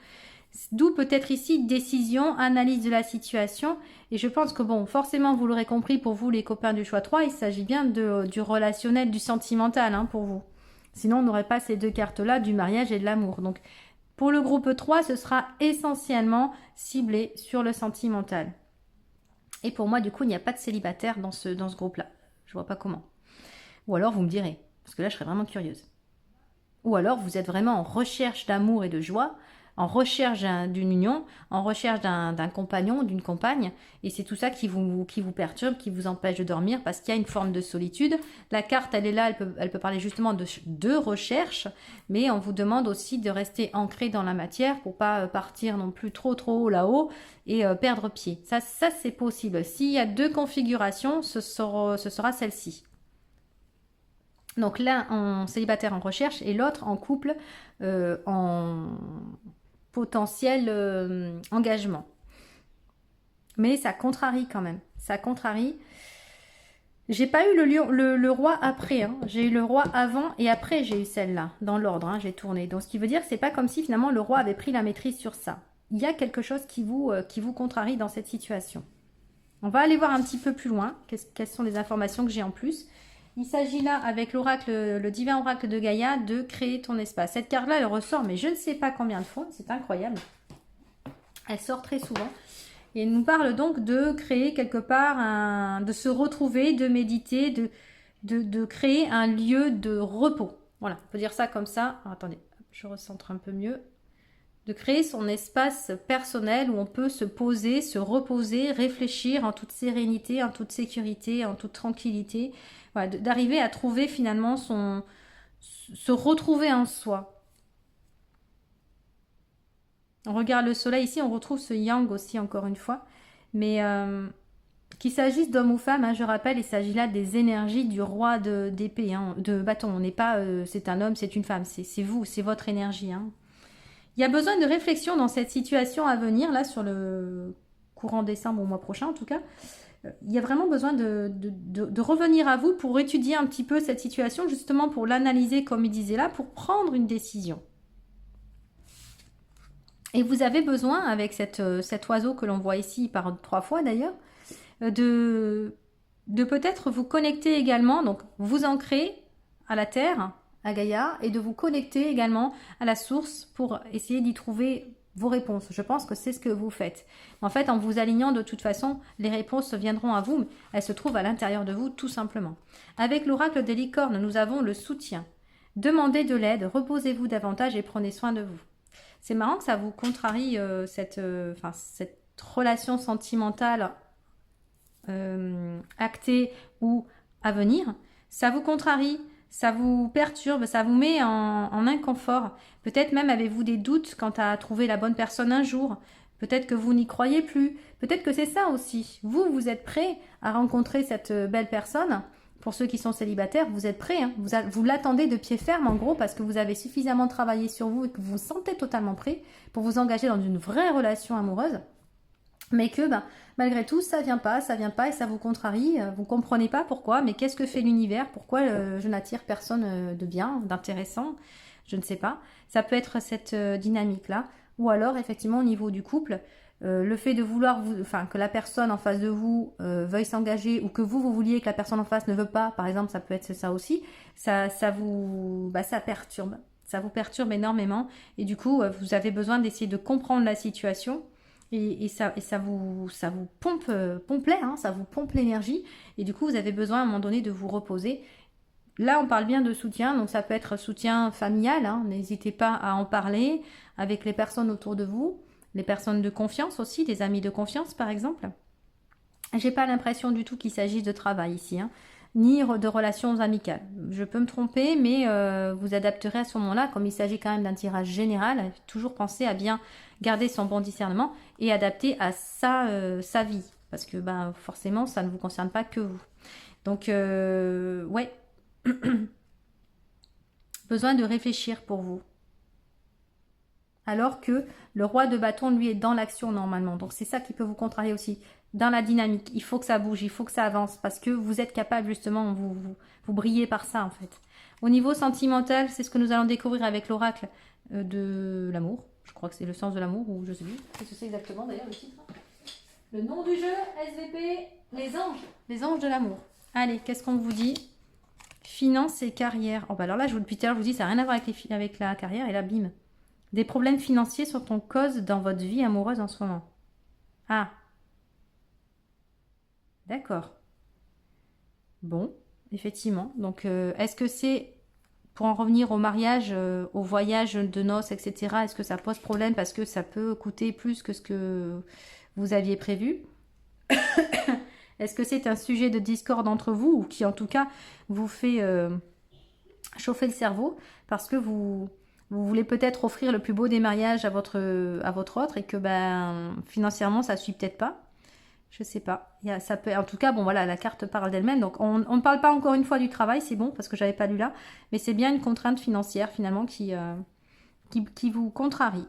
S1: D'où peut-être ici décision, analyse de la situation. Et je pense que bon, forcément vous l'aurez compris, pour vous les copains du choix 3, il s'agit bien du relationnel, du sentimental hein, pour vous. Sinon on n'aurait pas ces deux cartes-là, du mariage et de l'amour. Donc pour le groupe 3, ce sera essentiellement ciblé sur le sentimental. Et pour moi, du coup, il n'y a pas de célibataire dans ce groupe-là. Je vois pas comment. Ou alors, vous me direz, parce que là, je serais vraiment curieuse. Ou alors, vous êtes vraiment en recherche d'amour et de joie, en recherche d'une union, en recherche d'un compagnon, d'une compagne, et c'est tout ça qui vous perturbe, qui vous empêche de dormir, parce qu'il y a une forme de solitude. La carte, elle est là, elle peut parler justement de recherche, mais on vous demande aussi de rester ancré dans la matière pour pas partir non plus trop haut là-haut et perdre pied. Ça c'est possible. S'il y a deux configurations, ce sera celle-ci. Donc l'un en célibataire en recherche et l'autre en couple en potentiel engagement. Mais ça contrarie quand même. Ça contrarie. J'ai pas eu le roi après. Hein. J'ai eu le roi avant et après j'ai eu celle-là. Dans l'ordre, hein, j'ai tourné. Donc ce qui veut dire que c'est pas comme si finalement le roi avait pris la maîtrise sur ça. Il y a quelque chose qui vous contrarie dans cette situation. On va aller voir un petit peu plus loin. Quelles sont les informations que j'ai en plus. Il s'agit là, avec l'oracle, le divin oracle de Gaïa, de créer ton espace. Cette carte-là, elle ressort, mais je ne sais pas combien de fois. C'est incroyable. Elle sort très souvent. Et elle nous parle donc de créer quelque part, de se retrouver, de méditer, de créer un lieu de repos. Voilà, on peut dire ça comme ça. Alors, attendez, je recentre un peu mieux. De créer son espace personnel où on peut se poser, se reposer, réfléchir en toute sérénité, en toute sécurité, en toute tranquillité. Voilà, d'arriver à trouver finalement se retrouver en soi. On regarde le soleil ici, on retrouve ce yang aussi encore une fois. Mais qu'il s'agisse d'homme ou femme, hein, je rappelle, il s'agit là des énergies du roi d'épée, hein, de bâton. On n'est pas, c'est un homme, c'est une femme, c'est vous, c'est votre énergie. Hein. Il y a besoin de réflexion dans cette situation à venir, là, sur le courant décembre au mois prochain en tout cas. Il y a vraiment besoin de revenir à vous pour étudier un petit peu cette situation, justement pour l'analyser comme il disait là, pour prendre une décision. Et vous avez besoin, avec cet oiseau que l'on voit ici par 3 fois d'ailleurs, de peut-être vous connecter également, donc vous ancrer à la terre, à Gaïa, et de vous connecter également à la source pour essayer d'y trouver vos réponses. Je pense que c'est ce que vous faites. En fait, en vous alignant, de toute façon, les réponses viendront à vous. Elles se trouvent à l'intérieur de vous, tout simplement. Avec l'oracle des licornes, nous avons le soutien. Demandez de l'aide, reposez-vous davantage et prenez soin de vous. C'est marrant que ça vous contrarie cette relation sentimentale actée ou à venir. Ça vous contrarie. Ça vous perturbe, ça vous met en inconfort. Peut-être même avez-vous des doutes quant à trouver la bonne personne un jour. Peut-être que vous n'y croyez plus. Peut-être que c'est ça aussi. Vous êtes prêt à rencontrer cette belle personne. Pour ceux qui sont célibataires, vous êtes prêts. Hein. Vous l'attendez de pied ferme en gros parce que vous avez suffisamment travaillé sur vous et que vous vous sentez totalement prêt pour vous engager dans une vraie relation amoureuse. Mais que malgré tout, ça vient pas et ça vous contrarie. Vous comprenez pas pourquoi, mais qu'est-ce que fait l'univers? Pourquoi je n'attire personne de bien, d'intéressant? je ne sais pas. Ça peut être cette dynamique-là. Ou alors, effectivement, au niveau du couple, le fait de vouloir, que la personne en face de vous veuille s'engager ou que vous vouliez que la personne en face ne veut pas, par exemple, ça peut être ça aussi, ça perturbe. Ça vous perturbe énormément et du coup, vous avez besoin d'essayer de comprendre la situation et ça vous pompe l'air, hein, ça vous pompe l'énergie et du coup, vous avez besoin à un moment donné de vous reposer. Là, on parle bien de soutien, donc ça peut être soutien familial, hein, n'hésitez pas à en parler avec les personnes autour de vous, les personnes de confiance aussi, des amis de confiance par exemple. J'ai pas l'impression du tout qu'il s'agisse de travail ici, hein, ni de relations amicales. Je peux me tromper, mais vous adapterez à ce moment-là, comme il s'agit quand même d'un tirage général, toujours penser à bien garder son bon discernement et adapter à sa vie, parce que forcément, ça ne vous concerne pas que vous. Donc, ouais, besoin de réfléchir pour vous. Alors que le roi de bâton, lui, est dans l'action normalement. Donc, c'est ça qui peut vous contrarier aussi. Dans la dynamique, il faut que ça bouge, il faut que ça avance parce que vous êtes capable justement, vous brillez par ça en fait. Au niveau sentimental, c'est ce que nous allons découvrir avec l'oracle de l'amour. Je crois que c'est le sens de l'amour ou je sais plus. Qu'est-ce que c'est exactement d'ailleurs le titre? Le nom du jeu, SVP, les anges de l'amour. Allez, qu'est-ce qu'on vous dit? Finances et carrière. Oh bah alors là, depuis tout à l'heure, je vous dis, ça n'a rien à voir avec la carrière et là, bim. Des problèmes financiers sont en cause dans votre vie amoureuse en ce moment. Ah. D'accord. Bon, effectivement. Donc, est-ce que c'est, pour en revenir au mariage, au voyage de noces, etc., est-ce que ça pose problème parce que ça peut coûter plus que ce que vous aviez prévu? Est-ce que c'est un sujet de discorde entre vous ou qui, en tout cas, vous fait chauffer le cerveau parce que vous voulez peut-être offrir le plus beau des mariages à votre autre et que financièrement, ça ne suit peut-être pas? Je sais pas. Ça peut, en tout cas, bon voilà, la carte parle d'elle-même. Donc on ne parle pas encore une fois du travail, c'est bon parce que j'avais pas lu là, mais c'est bien une contrainte financière finalement qui vous contrarie.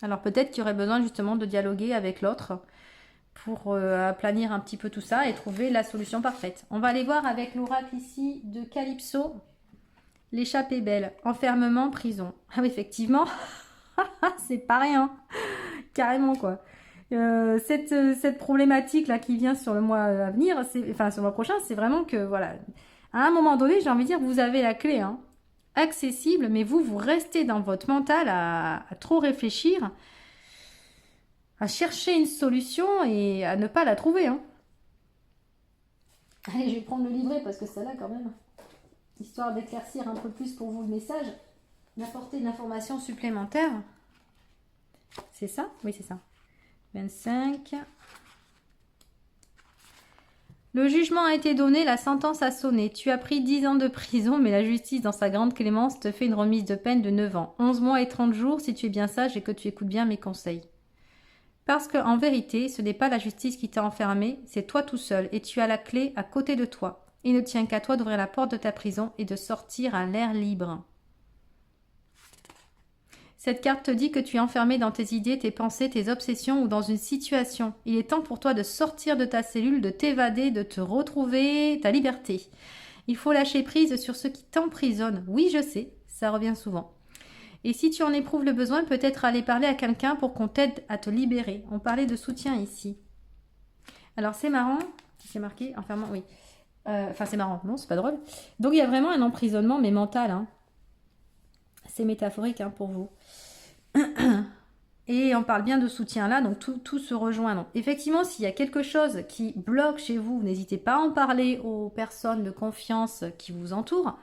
S1: Alors peut-être qu'il y aurait besoin justement de dialoguer avec l'autre pour aplanir un petit peu tout ça et trouver la solution parfaite. On va aller voir avec l'oracle ici de Calypso. L'échappée belle, enfermement, prison. Ah oui, effectivement, c'est pas rien. Carrément quoi. Cette problématique là qui vient sur le mois à venir, sur le mois prochain, c'est vraiment que voilà, à un moment donné, j'ai envie de dire, vous avez la clé, hein, accessible, mais vous restez dans votre mental à trop réfléchir, à chercher une solution et à ne pas la trouver. Hein. Allez, je vais prendre le livret parce que ça là quand même, histoire d'éclaircir un peu plus pour vous le message, d'apporter de l'information supplémentaire. C'est ça? Oui, c'est ça. 25. Le jugement a été donné, la sentence a sonné. Tu as pris 10 ans de prison, mais la justice, dans sa grande clémence, te fait une remise de peine de 9 ans. 11 mois et 30 jours si tu es bien sage et que tu écoutes bien mes conseils. Parce qu'en vérité, ce n'est pas la justice qui t'a enfermé, c'est toi tout seul, et tu as la clé à côté de toi. Il ne tient qu'à toi d'ouvrir la porte de ta prison et de sortir à l'air libre. Cette carte te dit que tu es enfermé dans tes idées, tes pensées, tes obsessions ou dans une situation. Il est temps pour toi de sortir de ta cellule, de t'évader, de te retrouver ta liberté. Il faut lâcher prise sur ce qui t'emprisonne. Oui, je sais, ça revient souvent. Et si tu en éprouves le besoin, peut-être aller parler à quelqu'un pour qu'on t'aide à te libérer. On parlait de soutien ici. Alors c'est marrant, c'est marqué, enfermement, oui. C'est marrant, non, c'est pas drôle. Donc il y a vraiment un emprisonnement, mais mental, hein. C'est métaphorique hein, pour vous. Et on parle bien de soutien là, donc tout se rejoint. Donc, effectivement, s'il y a quelque chose qui bloque chez vous, n'hésitez pas à en parler aux personnes de confiance qui vous entourent.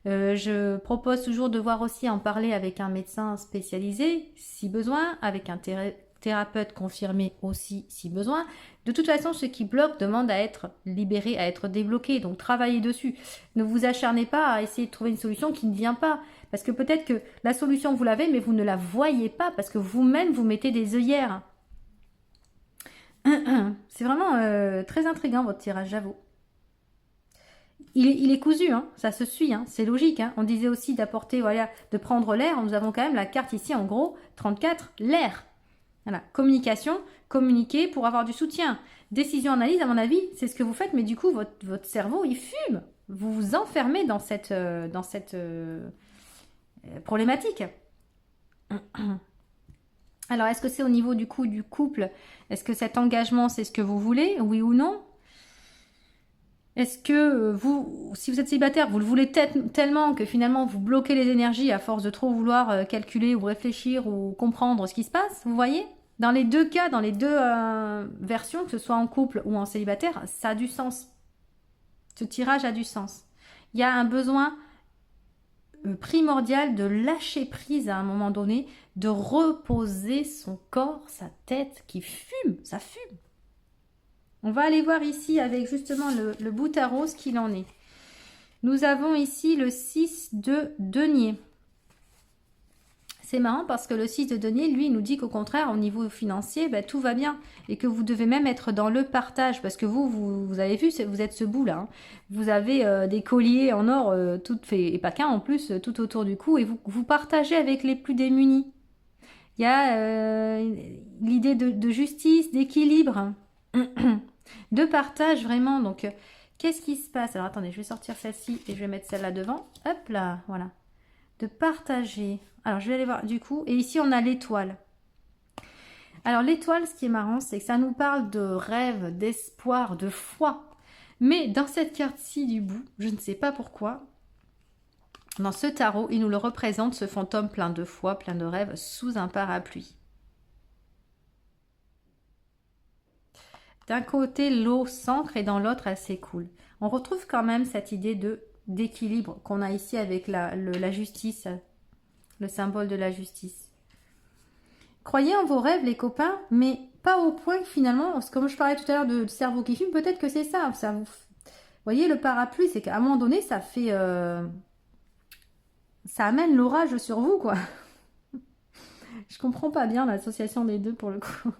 S1: Je propose toujours de voir aussi en parler avec un médecin spécialisé, si besoin, avec un thérapeute confirmé aussi, si besoin. De toute façon, ce qui bloque demande à être libéré, à être débloqué, donc travaillez dessus. Ne vous acharnez pas à essayer de trouver une solution qui ne vient pas. Parce que peut-être que la solution, vous l'avez, mais vous ne la voyez pas parce que vous-même, vous mettez des œillères. C'est vraiment très intriguant, votre tirage, j'avoue. Il est cousu, hein, ça se suit, hein, c'est logique. Hein. On disait aussi d'apporter, voilà, de prendre l'air. Nous avons quand même la carte ici, en gros, 34, l'air. Voilà, communication, communiquer pour avoir du soutien. Décision, analyse, à mon avis, c'est ce que vous faites, mais du coup, votre cerveau, il fume. Vous vous enfermez dans cette, problématique. Alors, est-ce que c'est au niveau du coup du couple? Est-ce que cet engagement, c'est ce que vous voulez, oui ou non? Est-ce que vous, si vous êtes célibataire, vous le voulez tellement que finalement vous bloquez les énergies à force de trop vouloir calculer ou réfléchir ou comprendre ce qui se passe, vous voyez? Dans les deux cas, dans les deux versions, que ce soit en couple ou en célibataire, ça a du sens. Ce tirage a du sens. Il y a un besoin primordial de lâcher prise à un moment donné, de reposer son corps, sa tête qui fume, ça fume. On va aller voir ici avec justement le bout à rose qu'il en est. Nous avons ici le 6 de denier. C'est marrant parce que le 6 de denier, lui, nous dit qu'au contraire, au niveau financier, ben, tout va bien. Et que vous devez même être dans le partage. Parce que vous avez vu, vous êtes ce bout-là. Hein. Vous avez des colliers en or, tout fait, et pas qu'un en plus, tout autour du cou. Et vous partagez avec les plus démunis. Il y a l'idée de justice, d'équilibre. De partage vraiment, donc qu'est-ce qui se passe? Alors attendez, je vais sortir celle-ci et je vais mettre celle-là devant, hop là, voilà, de partager. Alors je vais aller voir du coup, et ici on a l'étoile. Alors l'étoile, ce qui est marrant, c'est que ça nous parle de rêve, d'espoir, de foi, mais dans cette carte-ci du bout, je ne sais pas pourquoi, dans ce tarot, il nous le représente, ce fantôme plein de foi, plein de rêves, sous un parapluie. D'un côté, l'eau s'ancre et dans l'autre, elle s'écoule. On retrouve quand même cette idée d'équilibre qu'on a ici avec la justice, le symbole de la justice. Croyez en vos rêves, les copains, mais pas au point que finalement, comme je parlais tout à l'heure de cerveau qui fume, peut-être que c'est ça. Vous voyez, le parapluie, c'est qu'à un moment donné, ça fait... ça amène l'orage sur vous, quoi. Je comprends pas bien l'association des deux pour le coup.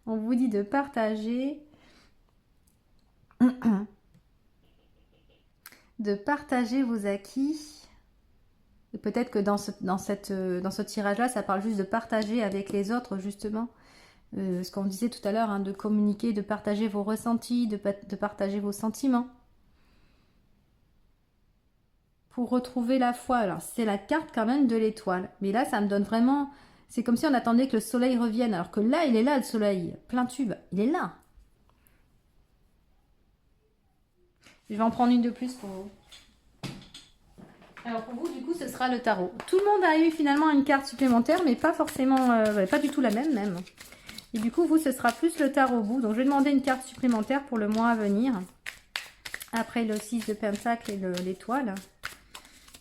S1: On vous dit de partager, vos acquis. Et peut-être que dans ce tirage-là, ça parle juste de partager avec les autres, justement. Ce qu'on disait tout à l'heure, hein, de communiquer, de partager vos ressentis, de partager vos sentiments. Pour retrouver la foi. Alors, c'est la carte quand même de l'étoile. Mais là, ça me donne vraiment... C'est comme si on attendait que le soleil revienne, alors que là, il est là, le soleil, plein tube, il est là. Je vais en prendre une de plus pour vous. Alors pour vous, du coup, ce sera le tarot. Tout le monde a eu finalement une carte supplémentaire, mais pas forcément, pas du tout la même même. Et du coup, vous, ce sera plus le tarot au bout. Donc je vais demander une carte supplémentaire pour le mois à venir. Après le 6 de Pentacle et l'étoile.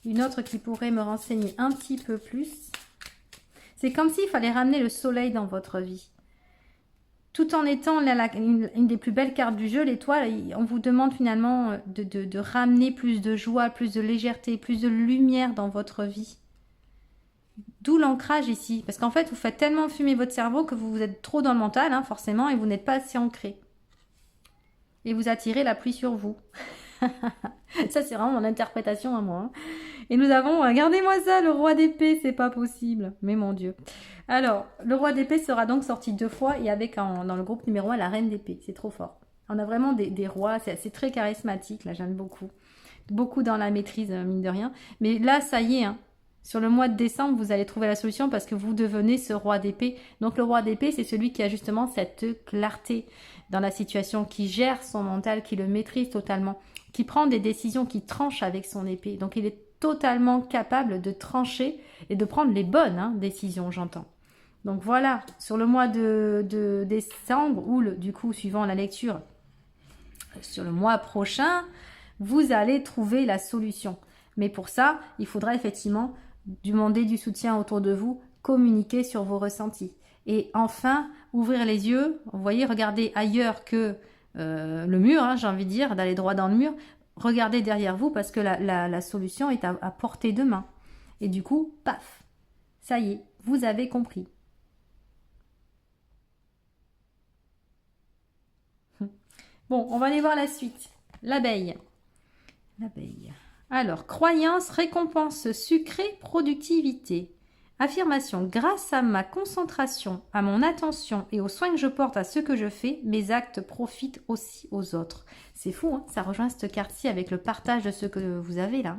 S1: Une autre qui pourrait me renseigner un petit peu plus. C'est comme s'il fallait ramener le soleil dans votre vie. Tout en étant une des plus belles cartes du jeu, l'étoile, on vous demande finalement de ramener plus de joie, plus de légèreté, plus de lumière dans votre vie. D'où l'ancrage ici. Parce qu'en fait, vous faites tellement fumer votre cerveau que vous êtes trop dans le mental, hein, forcément, et vous n'êtes pas assez ancré. Et vous attirez la pluie sur vous. Ça, c'est vraiment mon interprétation à moi. Hein. Et nous avons, regardez-moi ça, le roi d'épée, c'est pas possible. Mais mon Dieu. Alors, le roi d'épée sera donc sorti 2 fois et avec dans le groupe numéro 1, la reine d'épée. C'est trop fort. On a vraiment des rois, c'est très charismatique, là, j'aime beaucoup. Beaucoup dans la maîtrise, mine de rien. Mais là, ça y est, hein. Sur le mois de décembre, vous allez trouver la solution parce que vous devenez ce roi d'épée. Donc le roi d'épée, c'est celui qui a justement cette clarté dans la situation, qui gère son mental, qui le maîtrise totalement, qui prend des décisions, qui tranche avec son épée. Donc il est totalement capable de trancher et de prendre les bonnes décisions, j'entends. Donc voilà, sur le mois de décembre, ou du coup, suivant la lecture, sur le mois prochain, vous allez trouver la solution. Mais pour ça, il faudra effectivement demander du soutien autour de vous, communiquer sur vos ressentis. Et enfin, ouvrir les yeux, vous voyez, regardez ailleurs que le mur, j'ai envie de dire, d'aller droit dans le mur. Regardez derrière vous parce que la solution est à portée de main. Et du coup, paf, ça y est, vous avez compris. Bon, on va aller voir la suite. L'abeille. L'abeille. Alors, croyance, récompense sucrée, productivité. Affirmation. Grâce à ma concentration, à mon attention et aux soins que je porte à ce que je fais, mes actes profitent aussi aux autres. C'est fou, hein, ça rejoint cette carte-ci avec le partage de ce que vous avez là.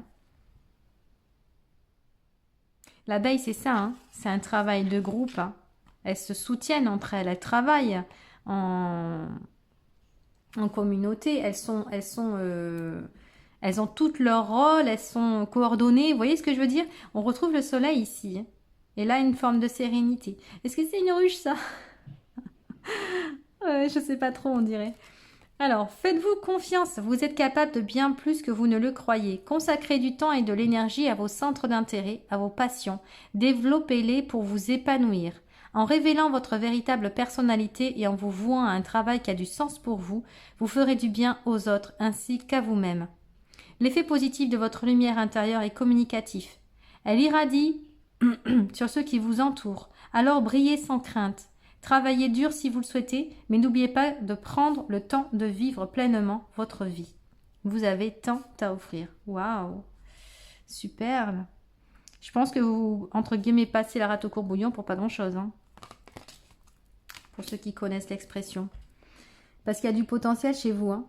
S1: L'abeille, c'est ça, hein, c'est un travail de groupe. Hein. Elles se soutiennent entre elles, elles travaillent en communauté, elles ont toutes leur rôle, elles sont coordonnées. Vous voyez ce que je veux dire? On retrouve le soleil ici. Hein. Et là, une forme de sérénité. Est-ce que c'est une ruche, ça? Je sais pas trop, on dirait. Alors, faites-vous confiance. Vous êtes capable de bien plus que vous ne le croyez. Consacrez du temps et de l'énergie à vos centres d'intérêt, à vos passions. Développez-les pour vous épanouir. En révélant votre véritable personnalité et en vous vouant à un travail qui a du sens pour vous, vous ferez du bien aux autres ainsi qu'à vous-même. L'effet positif de votre lumière intérieure est communicatif. Elle irradie sur ceux qui vous entourent. Alors brillez sans crainte. Travaillez dur si vous le souhaitez, mais n'oubliez pas de prendre le temps de vivre pleinement votre vie. Vous avez tant à offrir. Waouh! Superbe! Je pense que vous, entre guillemets, passez la rate au courbouillon pour pas grand-chose. Hein. Pour ceux qui connaissent l'expression. Parce qu'il y a du potentiel chez vous. Hein.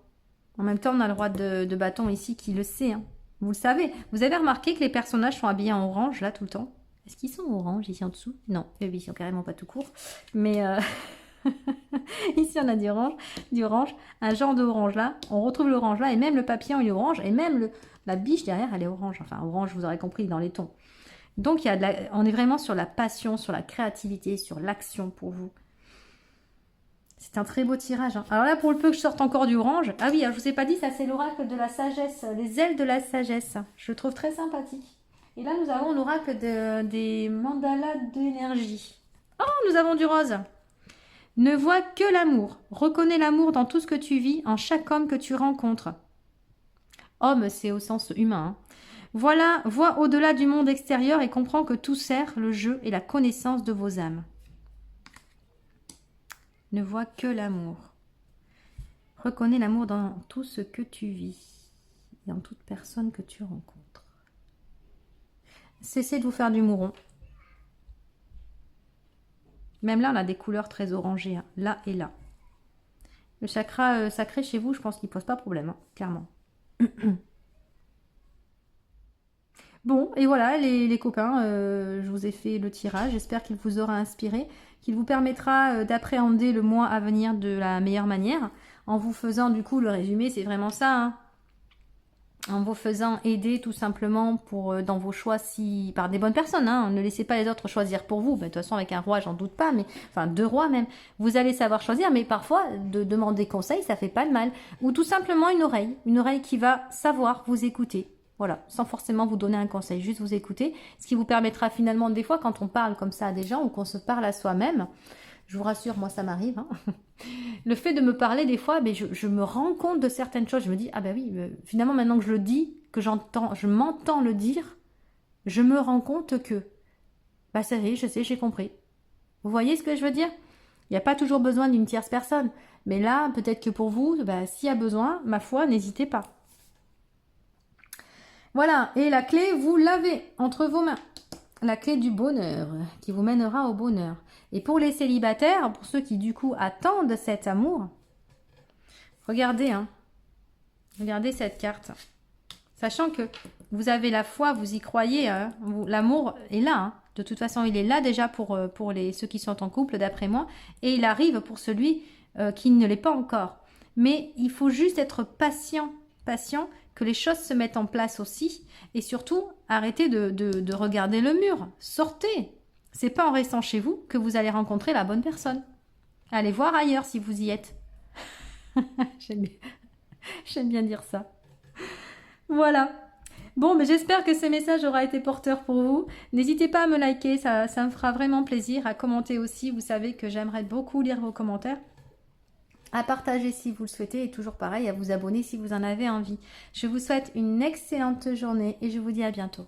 S1: En même temps, on a le roi de bâton ici qui le sait. Hein. Vous le savez. Vous avez remarqué que les personnages sont habillés en orange, là, tout le temps? Est-ce qu'ils sont orange ici en dessous? Non, ils sont carrément pas tout court. Mais ici, on a du orange, un genre d'orange là. On retrouve l'orange là, et même le papillon, il est orange. Et même la biche derrière, elle est orange. Enfin, orange, vous aurez compris, dans les tons. Donc, on est vraiment sur la passion, sur la créativité, sur l'action pour vous. C'est un très beau tirage. Hein. Alors là, pour le peu que je sorte encore du orange. Ah oui, je vous ai pas dit, ça c'est l'oracle de la sagesse. Les ailes de la sagesse. Je le trouve très sympathique. Et là, nous avons l'oracle des mandalas d'énergie. Oh, nous avons du rose. Ne vois que l'amour. Reconnais l'amour dans tout ce que tu vis, en chaque homme que tu rencontres. Homme, c'est au sens humain. Hein. Voilà, vois au-delà du monde extérieur et comprends que tout sert le jeu et la connaissance de vos âmes. Ne vois que l'amour. Reconnais l'amour dans tout ce que tu vis, dans toute personne que tu rencontres. Cessez de vous faire du mouron. Même là, on a des couleurs très orangées, hein, là et là. Le chakra sacré chez vous, je pense qu'il ne pose pas problème, hein, clairement. Bon, et voilà les copains, je vous ai fait le tirage. J'espère qu'il vous aura inspiré, qu'il vous permettra d'appréhender le mois à venir de la meilleure manière. En vous faisant, du coup, le résumé, c'est vraiment ça, hein. En vous faisant aider tout simplement dans vos choix par des bonnes personnes. Hein. Ne laissez pas les autres choisir pour vous. Ben, de toute façon, avec un roi, j'en doute pas, mais enfin 2 rois même. Vous allez savoir choisir, mais parfois, de demander conseil, ça fait pas de mal. Ou tout simplement une oreille qui va savoir vous écouter. Voilà, sans forcément vous donner un conseil, juste vous écouter. Ce qui vous permettra finalement, des fois, quand on parle comme ça à des gens ou qu'on se parle à soi-même, je vous rassure, moi ça m'arrive. Hein. Le fait de me parler des fois, ben, je me rends compte de certaines choses. Je me dis, ah ben oui, finalement maintenant que je le dis, que je m'entends le dire, je me rends compte que, bah ça y est, je sais, j'ai compris. Vous voyez ce que je veux dire? Il n'y a pas toujours besoin d'une tierce personne. Mais là, peut-être que pour vous, bah, s'il y a besoin, ma foi, n'hésitez pas. Voilà, et la clé, vous l'avez entre vos mains. La clé du bonheur, qui vous mènera au bonheur. Et pour les célibataires, pour ceux qui du coup attendent cet amour, regardez, hein, regardez cette carte. Sachant que vous avez la foi, vous y croyez, hein, l'amour est là. Hein. De toute façon, il est là déjà pour ceux qui sont en couple, d'après moi. Et il arrive pour celui qui ne l'est pas encore. Mais il faut juste être patient, que les choses se mettent en place aussi. Et surtout, arrêtez de regarder le mur. Sortez. C'est pas en restant chez vous que vous allez rencontrer la bonne personne. Allez voir ailleurs si vous y êtes. J'aime bien dire ça. Voilà. Bon, mais j'espère que ce message aura été porteur pour vous. N'hésitez pas à me liker, ça me fera vraiment plaisir. À commenter aussi, vous savez que j'aimerais beaucoup lire vos commentaires. À partager si vous le souhaitez et toujours pareil, à vous abonner si vous en avez envie. Je vous souhaite une excellente journée et je vous dis à bientôt.